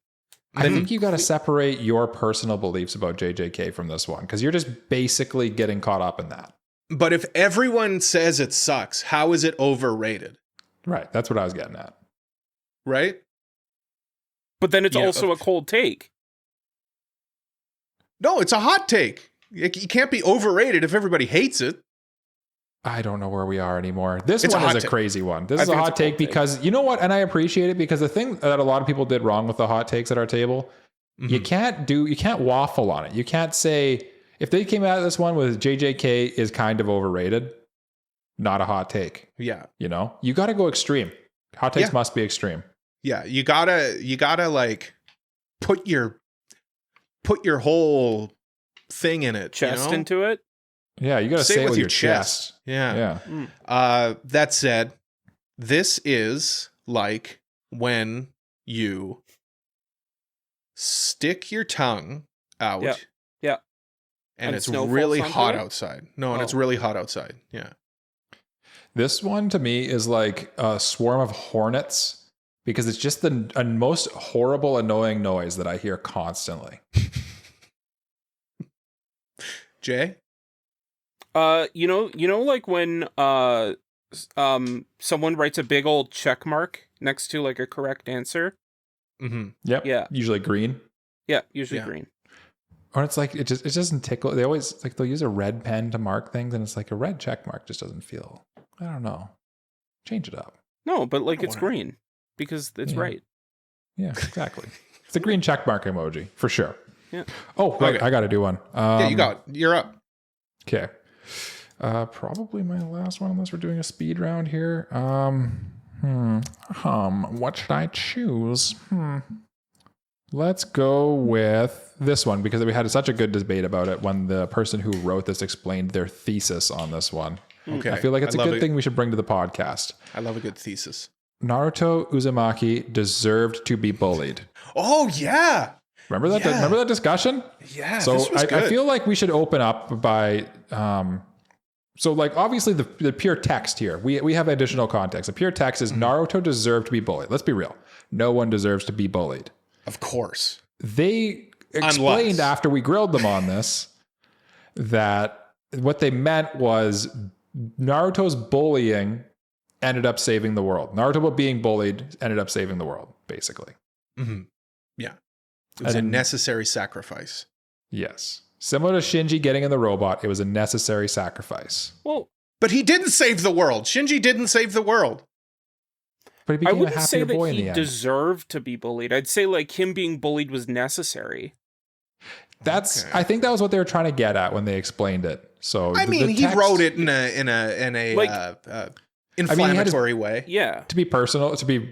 I think you got to separate your personal beliefs about JJK from this one because you're just basically getting caught up in that. But if everyone says it sucks, how is it overrated? Right. That's what I was getting at. Right? But then it's also a cold take. No, it's a hot take. You can't be overrated if everybody hates it. I don't know where we are anymore. This one is a crazy one. This is a hot take because you know what? And I appreciate it because the thing that a lot of people did wrong with the hot takes at our table, you can't waffle on it. You can't say, if they came out of this one with JJK is kind of overrated, not a hot take. Yeah. You know, you got to go extreme. Hot takes must be extreme. Yeah. You gotta like put your whole thing in it. Chest into it. Yeah, you got to say it with your chest. Yeah. That said, this is like when you stick your tongue out. Yeah. And it's really hot outside. No, and it's really hot outside. Yeah. This one to me is like a swarm of hornets because it's just the most horrible, annoying noise that I hear constantly. Jay? You know, like when someone writes a big old check mark next to like a correct answer. Mm-hmm. Yep. Yeah. Usually green. Yeah. Usually green. Or it's like it doesn't tickle. They always like they'll use a red pen to mark things, and it's like a red check mark just doesn't feel. I don't know. Change it up. No, but like it's green because it's right. Yeah, exactly. It's a green check mark emoji for sure. Yeah. Oh, right. Okay. I got to do one. You're up. Okay. Probably my last one, unless we're doing a speed round here. What should I choose? Let's go with this one because we had such a good debate about it when the person who wrote this explained their thesis on this one. Okay. I feel like it's a good thing we should bring to the podcast. I love a good thesis. Naruto Uzumaki deserved to be bullied. Oh, yeah. Remember that? Remember that discussion? Yeah. So I feel like we should open up by, so like obviously the pure text here, we have additional context. The pure text is Naruto deserved to be bullied. Let's be real. No one deserves to be bullied. Of course. They explained after we grilled them on this that what they meant was Naruto's bullying ended up saving the world. Naruto being bullied ended up saving the world, basically. Mm-hmm. Yeah. It was a necessary sacrifice. Yes. Similar to Shinji getting in the robot, it was a necessary sacrifice. Well, but he didn't save the world. Shinji didn't save the world. But he became I wouldn't a say happier boy that in the he end. deserved to be bullied. I'd say like him being bullied was necessary. I think that was what they were trying to get at when they explained it. So I mean, he wrote it in a like, inflammatory way. Yeah. To be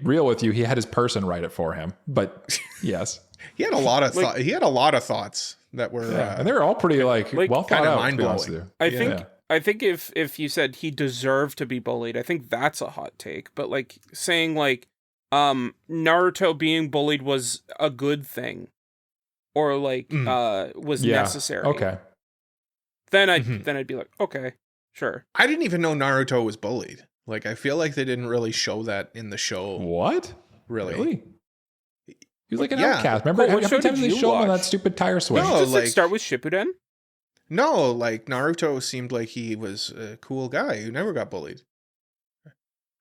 real with you, he had his person write it for him. But yes. He had a lot of he had a lot of thoughts that were and they were all pretty like well thought out, mind blowing. I think if you said he deserved to be bullied, I think that's a hot take. But like saying like Naruto being bullied was a good thing or like was necessary. Okay. Then I'd be like, okay, sure. I didn't even know Naruto was bullied. Like I feel like they didn't really show that in the show. What? Really? He was like an outcast. Remember how many times they showed him on that stupid tire swing? No, like start with Shippuden. No, like Naruto seemed like he was a cool guy who never got bullied.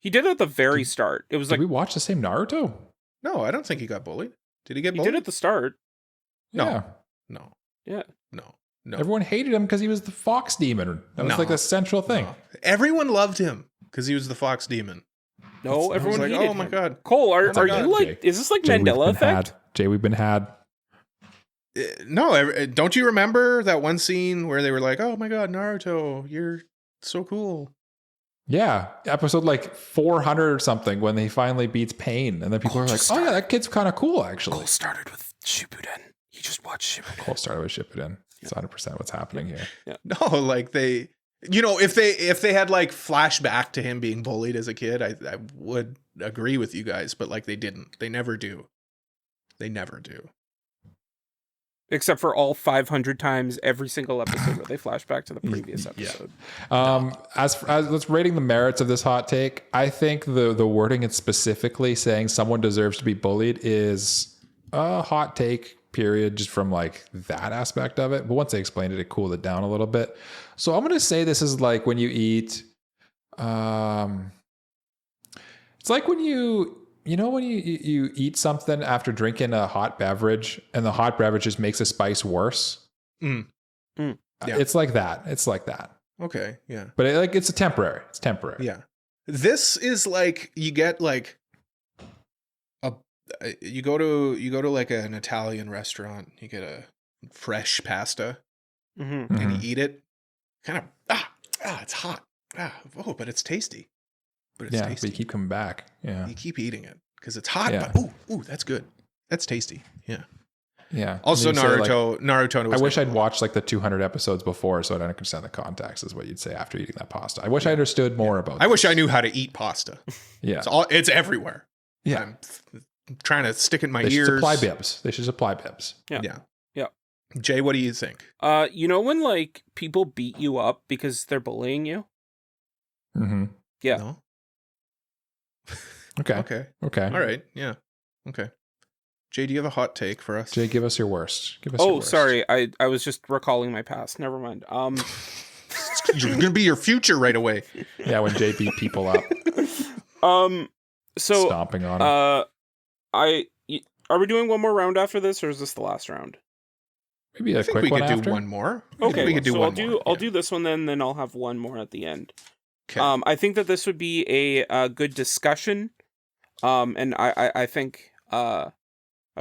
He did at the very start. It was Did like we watch the same Naruto? No, I don't think he got bullied. Did he get he bullied? did at the start. No. Yeah. No. Yeah. No. Everyone hated him because he was the fox demon. That was like the central thing. No. Everyone loved him because he was the fox demon. No, everyone like, hated oh my him. god. Cole, are my you God. like? Is this like Jay, Mandela effect? Jay, we've been had. No, don't you remember that one scene where they were like, "Oh my god, Naruto, you're so cool." Yeah, episode like 400 or something when he finally beats Pain, and then people are like, "Oh yeah, that kid's kind of cool, actually." Cole started with Shippuden. He just watched Shippuden. Cole started with Shippuden. It's 100% what's happening here. Yeah. No, like they, if they had like flashback to him being bullied as a kid, I would agree with you guys, but like they didn't. They never do. They never do. Except for all 500 times every single episode where they flash back to the previous episode. As let's rating the merits of this hot take, I think the wording it specifically saying someone deserves to be bullied is a hot take, period, just from like that aspect of it. But once they explained it, it cooled it down a little bit. So I'm going to say this is like when you eat, it's like when you eat something after drinking a hot beverage and the hot beverage just makes the spice worse. Yeah. It's like that. It's like that. Okay. Yeah. But it's temporary. It's temporary. Yeah. This is like you get like you go to like an Italian restaurant, you get a fresh pasta and you eat it. Kind of it's hot. But it's tasty. But it's tasty. But you keep coming back. Yeah. You keep eating it because it's hot. Yeah. But ooh, that's good. That's tasty. Yeah. Yeah. Also, And you say, Naruto. I wish I'd watched like the 200 episodes before, so I'd understand the context. Is what you'd say after eating that pasta. I wish I understood more about. I wish I knew how to eat pasta. Yeah. It's everywhere. Yeah. I'm trying to stick it in my They ears. should supply bibs. They should supply bibs. Yeah. Jay, what do you think? You know when like people beat you up because they're bullying you? Mm-hmm. Yeah. No? Okay. Okay. All right. Yeah. Okay. Jay, do you have a hot take for us? Jay, give us your worst. Your worst. Sorry. I was just recalling my past. Never mind. You're gonna be your future right away. Yeah, when Jay beat people up. So stomping on him. Are we doing one more round after this, or is this the last round? Maybe a think quick we one could after. do one more. Okay, we could do so one more. I'll do this one then I'll have one more at the end. Okay. I think that this would be a good discussion. And I think I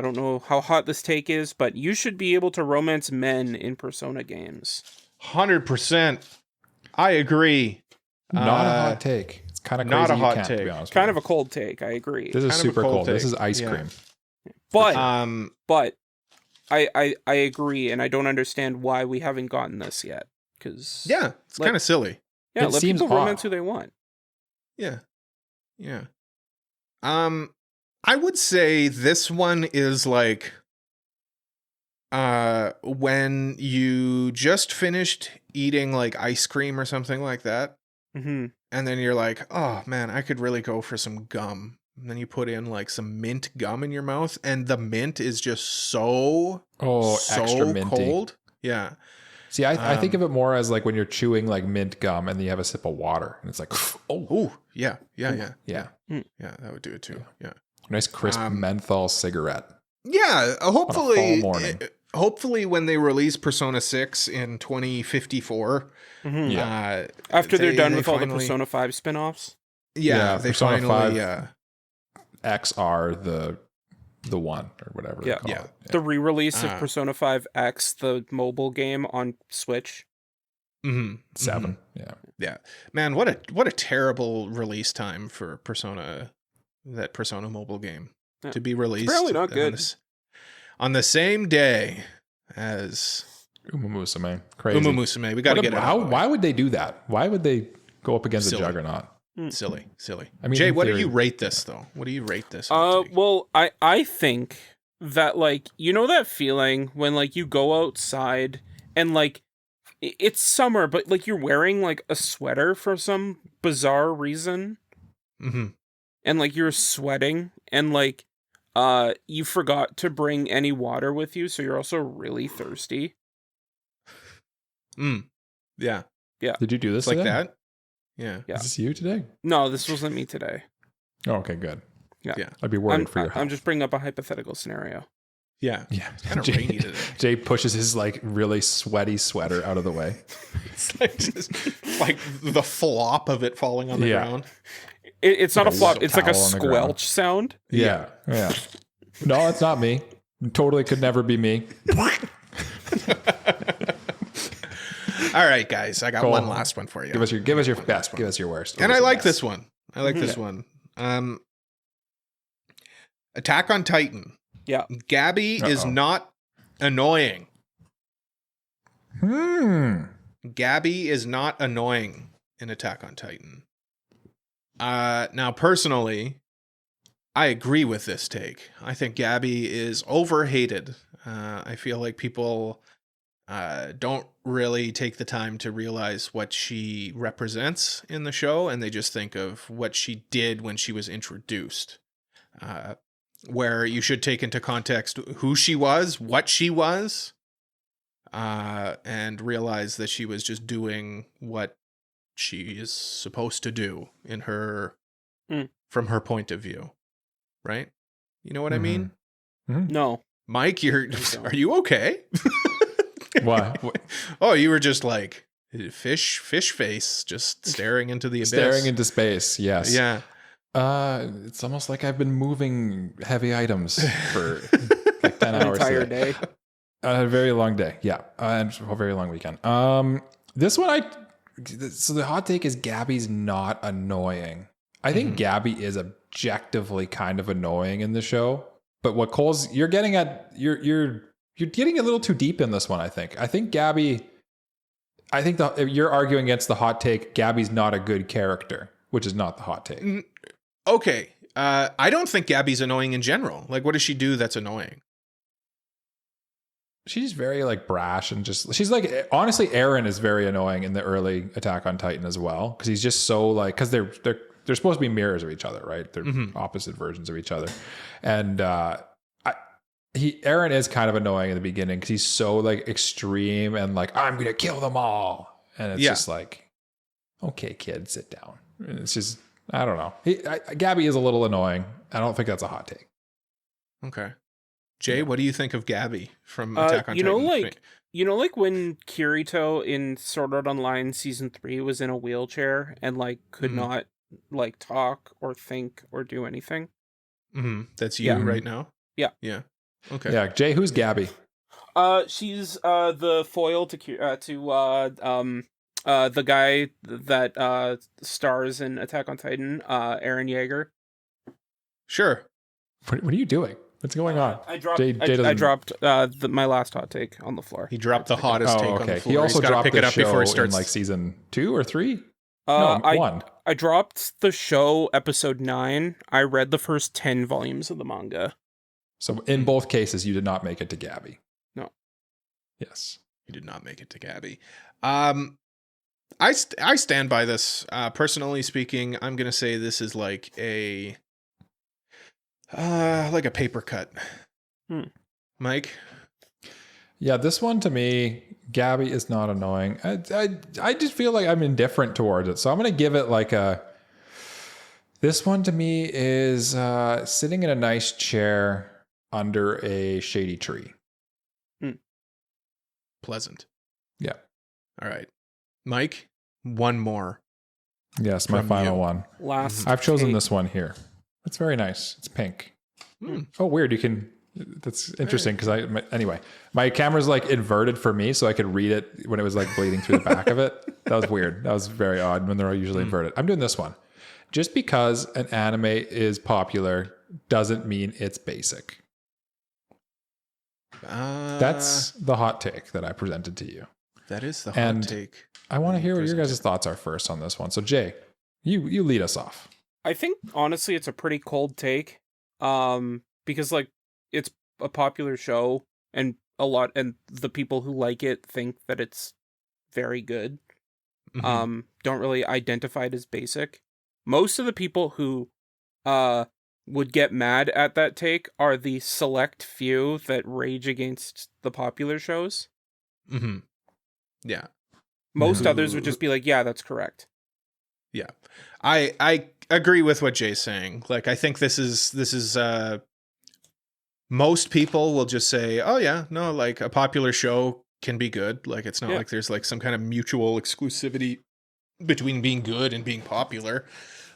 don't know how hot this take is, but you should be able to romance men in Persona games. 100%. I agree. Not a hot take. It's kind of crazy. Not a hot you can't, take. To be honest Kind with of a cold take. I agree. This is kind of a super cold cold. This take. is ice Yeah. cream. But I agree, and I don't understand why we haven't gotten this yet. Because It's kind of silly. Yeah, It let seems people odd. romance who they want. Yeah. I would say this one is like when you just finished eating like ice cream or something like that, Mm-hmm. and then you're like, oh man, I could really go for some gum. And then you put in like some mint gum in your mouth, and the mint is just so extra minty. cold. Yeah. See, I think of it more as like when you're chewing like mint gum and then you have a sip of water and it's like, Oh, yeah. yeah. Yeah, that would do it too. Yeah. Nice crisp menthol cigarette. Yeah, hopefully fall morning. Hopefully when they release Persona 6 in 2054, Yeah. After they're done they with all the finally- Persona 5 spin-offs. yeah, they Persona finally 5 XR the one or whatever they call it. The re-release of Persona 5 X, the mobile game on Switch. 7. Yeah. Man, what a terrible release time for that Persona mobile game to be released. It's probably not good. On the same day as Umamusume. Crazy. Umamusume. We got to get it out of the way. Why would they do that? Why would they go up against Silly. a juggernaut? Silly. I mean, Jay, in what do theory- you rate this though? What do you rate this? Well, I think that like, you know that feeling when like you go outside and like it's summer, but like you're wearing like a sweater for some bizarre reason. Mm-hmm. And like you're sweating and like you forgot to bring any water with you, so you're also really thirsty. Yeah. Did you do this It's like today? that. Yeah. Yeah. Is this you today? No, this wasn't me today. Oh, okay, good. Yeah. I'd be worried for your health. I'm just bringing up a hypothetical scenario. Yeah. Yeah. It's kind of rainy today. Jay pushes his like really sweaty sweater out of the way. It's like, just, like the flop of it falling on the ground. It's not a flop. wet It's like a towel on the ground. squelch sound. Yeah. No, it's not me. Totally could never be me. All right, guys. I got one last one for you. Give us your best. Give us your worst. And I like this one. I like this one. Attack on Titan. Yeah. Gabi is not annoying. Gabi is not annoying in Attack on Titan. Now, personally, I agree with this take. I think Gabi is overhated. I feel like people don't really take the time to realize what she represents in the show, and they just think of what she did when she was introduced. Where you should take into context who she was, what she was, and realize that she was just doing what she is supposed to do in her, from her point of view, right? You know what I mean? No. Mike, are you okay? Why? Oh, you were just like fish face, just staring into the abyss. Staring into space. Yes. Yeah. It's almost like I've been moving heavy items for like 10 hours Entire today. day. A very long day. Yeah. And a very long weekend. This one, so the hot take is Gabi's not annoying. I think Gabi is objectively kind of annoying in the show, but what Cole's, you're getting at, you're getting a little too deep in this one. I think Gabi, you're arguing against the hot take. Gabi's not a good character, which is not the hot take. Okay. I don't think Gabi's annoying in general. Like, what does she do that's annoying? She's very like brash and just, she's like, honestly, Eren is very annoying in the early Attack on Titan as well. Cause he's just so like, cause they're supposed to be mirrors of each other, right? They're opposite versions of each other. And, Eren is kind of annoying in the beginning because he's so like extreme and like, I'm going to kill them all. And it's just like, okay, kid, sit down. And it's just, I don't know. Gabi is a little annoying. I don't think that's a hot take. Okay. Jay, what do you think of Gabi from Attack on Titan? Like when Kirito in Sword Art Online Season 3 was in a wheelchair and like could not like talk or think or do anything? That's you right now? Yeah. Yeah. Okay. Yeah. Jay, who's Gabi? She's the foil to the guy that stars in Attack on Titan, Eren Yeager. Sure. What are you doing? What's going on? I dropped. Jay I dropped my last hot take on the floor. He dropped the hottest take on the floor. He also dropped pick the it up show before it starts. in like season 2 or 3. No, 1. I dropped the show episode 9. I read the first 10 volumes of the manga. So in both cases, you did not make it to Gabi. No. Yes. You did not make it to Gabi. I stand by this. Personally speaking, I'm going to say this is like a paper cut. Mike? Yeah, this one to me, Gabi is not annoying. I just feel like I'm indifferent towards it. So I'm going to give it like this one to me is sitting in a nice chair under a shady tree. Pleasant. Yeah. All right. Mike, one more. Yes, my final one. I've chosen this one here. It's very nice. It's pink. Oh, weird. You can... That's interesting because anyway, my camera's like inverted for me so I could read it when it was like bleeding through the back of it. That was weird. That was very odd when they're usually inverted. I'm doing this one. Just because an anime is popular doesn't mean it's basic. That's the hot take that I presented to you. That is the hot take. I want to hear what your guys' thoughts are first on this one. So Jay, you lead us off. I think honestly it's a pretty cold take. Because like it's a popular show and the people who like it think that it's very good. Don't really identify it as basic. Most of the people who would get mad at that take are the select few that rage against the popular shows. Yeah. Most others would just be like, yeah, that's correct. Yeah. I agree with what Jay's saying. Like, I think this is most people will just say, oh yeah, no, like a popular show can be good. Like, it's not like there's like some kind of mutual exclusivity between being good and being popular.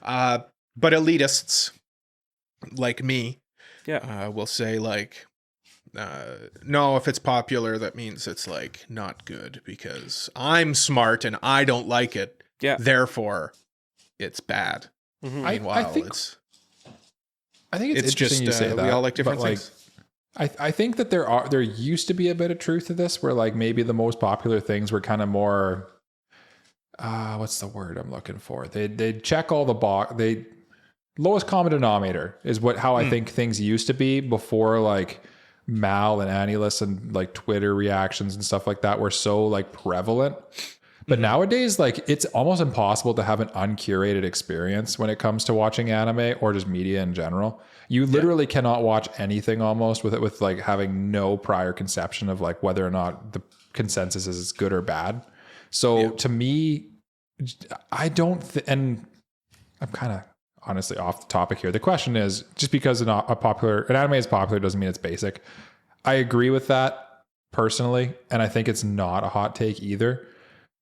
But elitists like me will say like, no, if it's popular, that means it's like not good because I'm smart and I don't like it. Yeah. Therefore, it's bad. Mm-hmm. Meanwhile, I think it's interesting just you say that. we all like different but, things. I think that there used to be a bit of truth to this, where like maybe the most popular things were kind of more. What's the word I'm looking for? They check all the lowest common denominator is how I think things used to be before like Mal and Annulus and like Twitter reactions and stuff like that were so like prevalent. But nowadays, like it's almost impossible to have an uncurated experience when it comes to watching anime or just media in general. You literally cannot watch anything almost with like having no prior conception of like whether or not the consensus is good or bad. So to me, I don't, and I'm kind of honestly off the topic here. The question is, just because an anime is popular doesn't mean it's basic. I agree with that personally, and I think it's not a hot take either.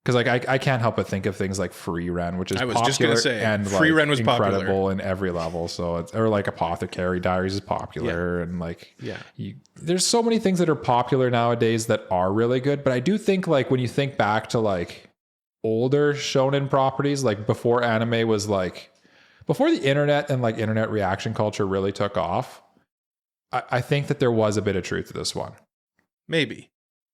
Because like I can't help but think of things like Free Ren, which is I was popular just gonna say, and Free like Ren was incredible popular in every level. So it's, or like Apothecary Diaries is popular, and like there's so many things that are popular nowadays that are really good. But I do think like when you think back to like older shonen properties, like before anime was like before the internet and like internet reaction culture really took off, I think that there was a bit of truth to this one. Maybe,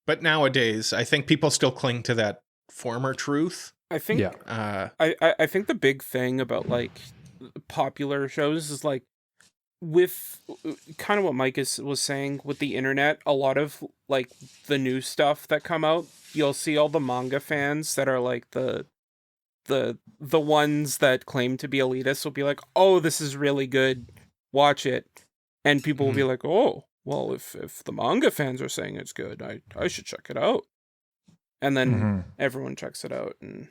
but nowadays I think people still cling to that former truth. I think I think the big thing about like popular shows is like with kind of what Mike was saying with the internet, a lot of like the new stuff that come out, you'll see all the manga fans that are like the ones that claim to be elitists will be like, oh, this is really good, watch it. And people will be like, oh, well, if the manga fans are saying it's good, I should check it out. And then everyone checks it out, and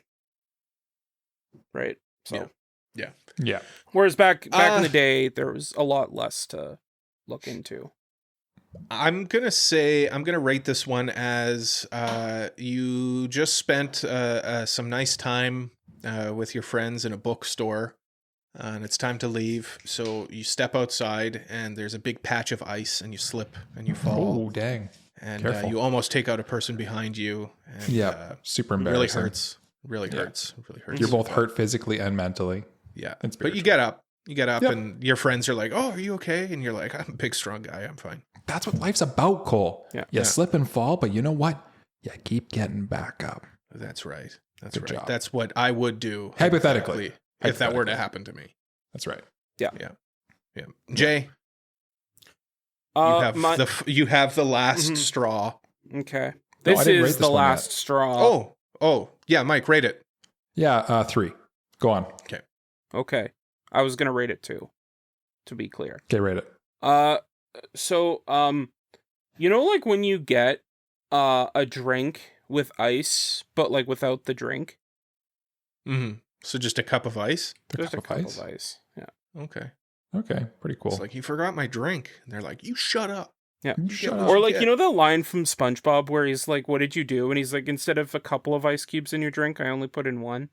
right. So yeah. Whereas back in the day, there was a lot less to look into. I'm gonna rate this one as you just spent some nice time with your friends in a bookstore, and it's time to leave. So you step outside, and there's a big patch of ice, and you slip and you fall. Oh, dang. And Careful. you almost take out a person behind you. And, super embarrassing. Really hurts. You're both hurt physically and mentally. Yeah. But you get up. And your friends are like, oh, are you okay? And you're like, I'm a big, strong guy. I'm fine. That's what life's about, Cole. Yeah. You slip and fall, but you know what? You keep getting back up. That's right. Good job. That's what I would do. Hypothetically. If that were to happen to me. That's right. Yeah. Jay, you have the last straw. Okay. No, This is the last straw. Oh, yeah, Mike, rate it. Yeah, 3. Go on. Okay. I was gonna rate it 2, to be clear. Okay, rate it. So, you know, like when you get a drink with ice, but like without the drink? Mm-hmm. So just a cup of ice? Just a cup of ice. Yeah. Okay, pretty cool. It's like, you forgot my drink. And they're like, you shut up. Yeah. Shut Or like, you know the line from SpongeBob where he's like, what did you do? And he's like, instead of a couple of ice cubes in your drink, I only put in one.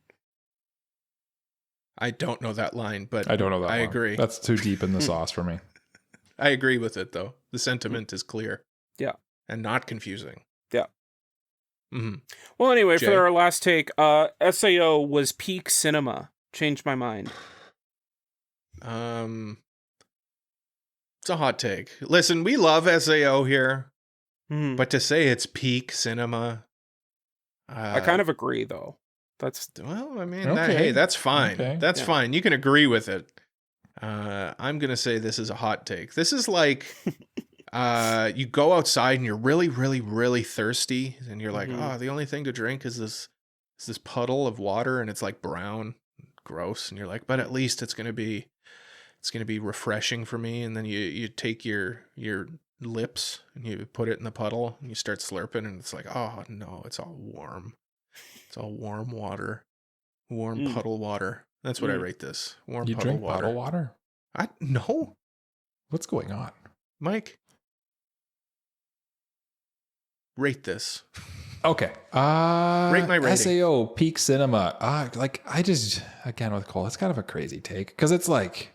I don't know that line, but I don't know that I one. agree. That's too deep in the sauce for me. I agree with it, though. The sentiment is clear. Yeah. And not confusing. Yeah. Mm-hmm. Well, anyway, Jay? for our last take, SAO was peak cinema. Changed my mind. It's a hot take. Listen, we love SAO here, but to say it's peak cinema, I kind of agree, though. That's well, I mean, Okay. that's fine. Okay. That's fine. You can agree with it. I'm gonna say this is a hot take. This is like, you go outside and you're really, really, really thirsty, and you're like, oh, the only thing to drink is this puddle of water, and it's like brown, gross, and you're like, but at least it's gonna be refreshing for me. And then you take your lips and you put it in the puddle and you start slurping, and it's like, oh no, it's all warm. It's all warm water. Warm puddle water. That's what I rate this. Warm You puddle drink water. bottled water? No, What's going on? Mike. Rate this. Okay. Rate my rating. SAO peak cinema. Again with Cole, it's kind of a crazy take because it's like,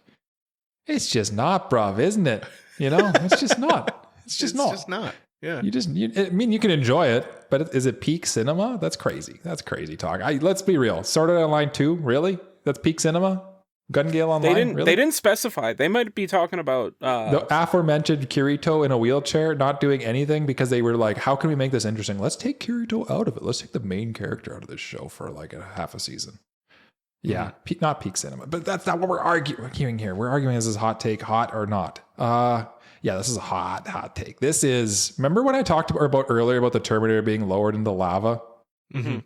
it's just not, bruv, isn't it? You know, it's just not. It's just not. It's just not. Yeah. You can enjoy it, but is it peak cinema? That's crazy. That's crazy talk. Let's be real. Sword Art Online 2, really? That's peak cinema? Gun Gale Online? They didn't specify. They might be talking about the aforementioned Kirito in a wheelchair not doing anything because they were like, how can we make this interesting? Let's take Kirito out of it. Let's take the main character out of this show for like a half a season. Yeah, not peak cinema, but that's not what we're arguing here. We're arguing is this hot take, hot or not? Yeah, this is a hot take. This is, remember when I talked about earlier about the Terminator being lowered into lava? Mm-hmm.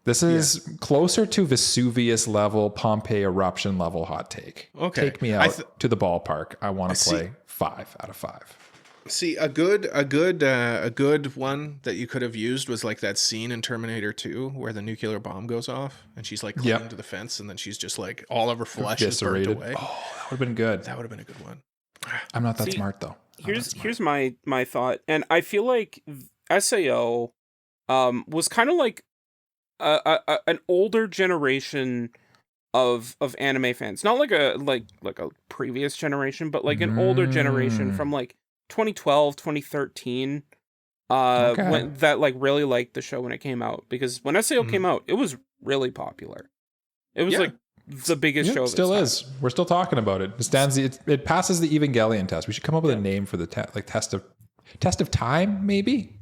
This is closer to Vesuvius level, Pompeii eruption level hot take. Okay. Take me out to the ballpark. I want to play 5 out of 5. See, a good one that you could have used was like that scene in Terminator 2 where the nuclear bomb goes off and she's like clinging to the fence and then she's just like all of her flesh is burnt away. Oh, that would have been good. That would have been a good one. I'm not that smart though. Here's my thought, and I feel like SAO was kind of like an older generation of anime fans, not like a previous generation, but like an older generation from like 2012, 2013, when that like really liked the show when it came out, because when SAO came out, it was really popular. It was like the biggest show. It still is. We're still talking about it. It passes the Evangelion test. We should come up with a name for the test of time, maybe.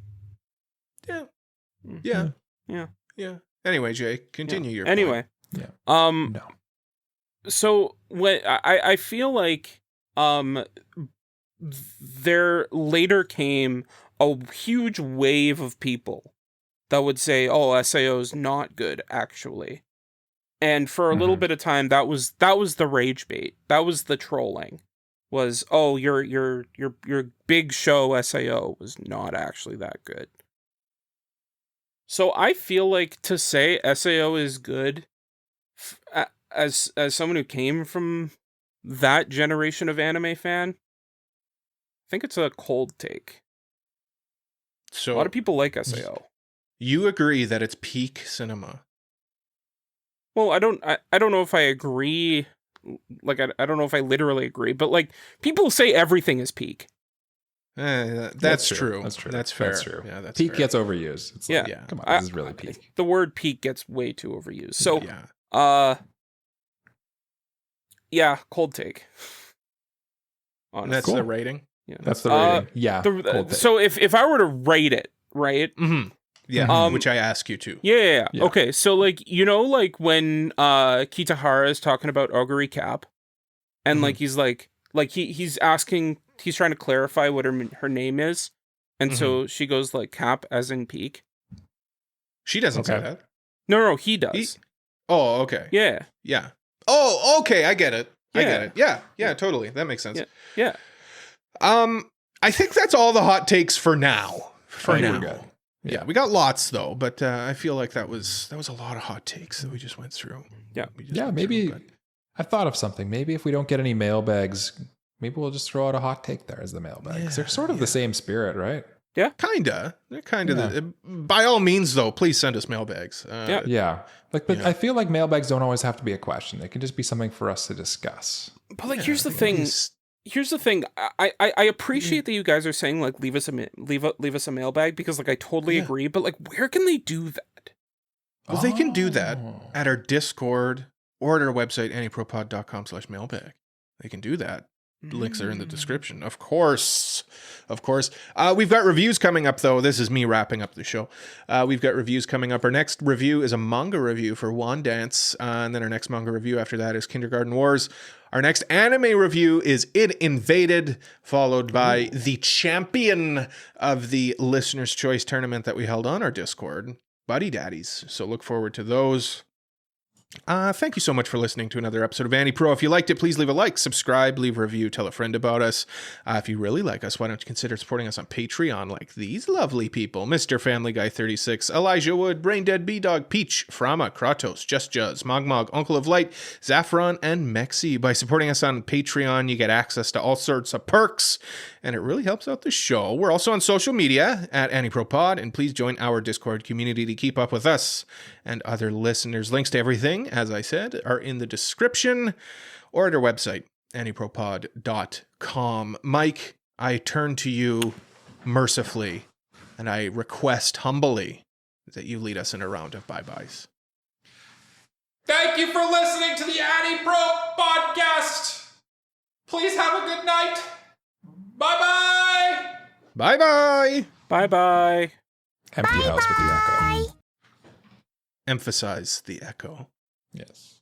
Yeah. Anyway, Jay, continue your point. No. So when I feel like there later came a huge wave of people that would say, "Oh, SAO is not good, actually." And for a little bit of time, that was the rage bait. That was the trolling. Was, "Oh, your big show SAO was not actually that good." So I feel like to say SAO is good, as someone who came from that generation of anime fan, I think it's a cold take. So a lot of people like SAO. You agree that it's peak cinema? Well, I don't know if I agree. Like, I don't know if I literally agree, but like, people say everything is peak. That's true. That's true. That's fair. That's true. Yeah, that's peak fair. gets overused. It's like, come on, this is really peak. The word peak gets way too overused. So, cold take. Honestly. That's the rating? Yeah. That's the rating. Cold take. So if I were to rate it, right? Mm-hmm. Yeah, which I ask you to. Yeah. Okay, so like, like when Kitahara is talking about Oguri Cap, and like he's he's asking, he's trying to clarify what her name is, and so she goes like Cap as in peak. She doesn't say that. No, he does. Oh, okay. Yeah. Oh, okay, I get it. I get it. Yeah, totally. That makes sense. Yeah. I think that's all the hot takes for now. For now. We're good. Yeah, we got lots though, but I feel like that was a lot of hot takes that we just went through. Maybe I thought of something. Maybe if we don't get any mailbags, maybe we'll just throw out a hot take there as the mailbags. They're sort of the same spirit, right? Yeah, kinda. They're kind of. By all means, though, please send us mailbags. But I feel like mailbags don't always have to be a question. They can just be something for us to discuss. But like, here's the thing. I appreciate that you guys are saying like leave us a mailbag, because like I totally agree. But like, where can they do that? Well, they can do that at our Discord or at our website AniProPod.com/mailbag. They can do that. Links are in the description. Of course. We've got reviews coming up, though. This is me wrapping up the show. We've got reviews coming up. Our next review is a manga review for One Dance. And then our next manga review after that is Kindergarten Wars. Our next anime review is It Invaded, followed by the champion of the Listener's Choice tournament that we held on our Discord, Buddy Daddies. So look forward to those. Thank you so much for listening to another episode of AniPro. If you liked it, please leave a like, subscribe, leave a review, tell a friend about us. If you really like us, why don't you consider supporting us on Patreon like these lovely people: Mr. Family Guy 36, Elijah Wood, Braindead B-Dog, Peach, Frama, Kratos, Just Juz, Mogmog, Uncle of Light, Zaffron, and Mexi. By supporting us on Patreon, you get access to all sorts of perks, and it really helps out the show. We're also on social media at AniProPod, and please join our Discord community to keep up with us and other listeners. Links to everything, as I said, are in the description or at our website, AniProPod.com. Mike, I turn to you mercifully, and I request humbly that you lead us in a round of bye-byes. Thank you for listening to the AniPro podcast. Please have a good night. Bye-bye. Bye-bye. Bye-bye. Empty house with the echo. Emphasize the echo. Yes.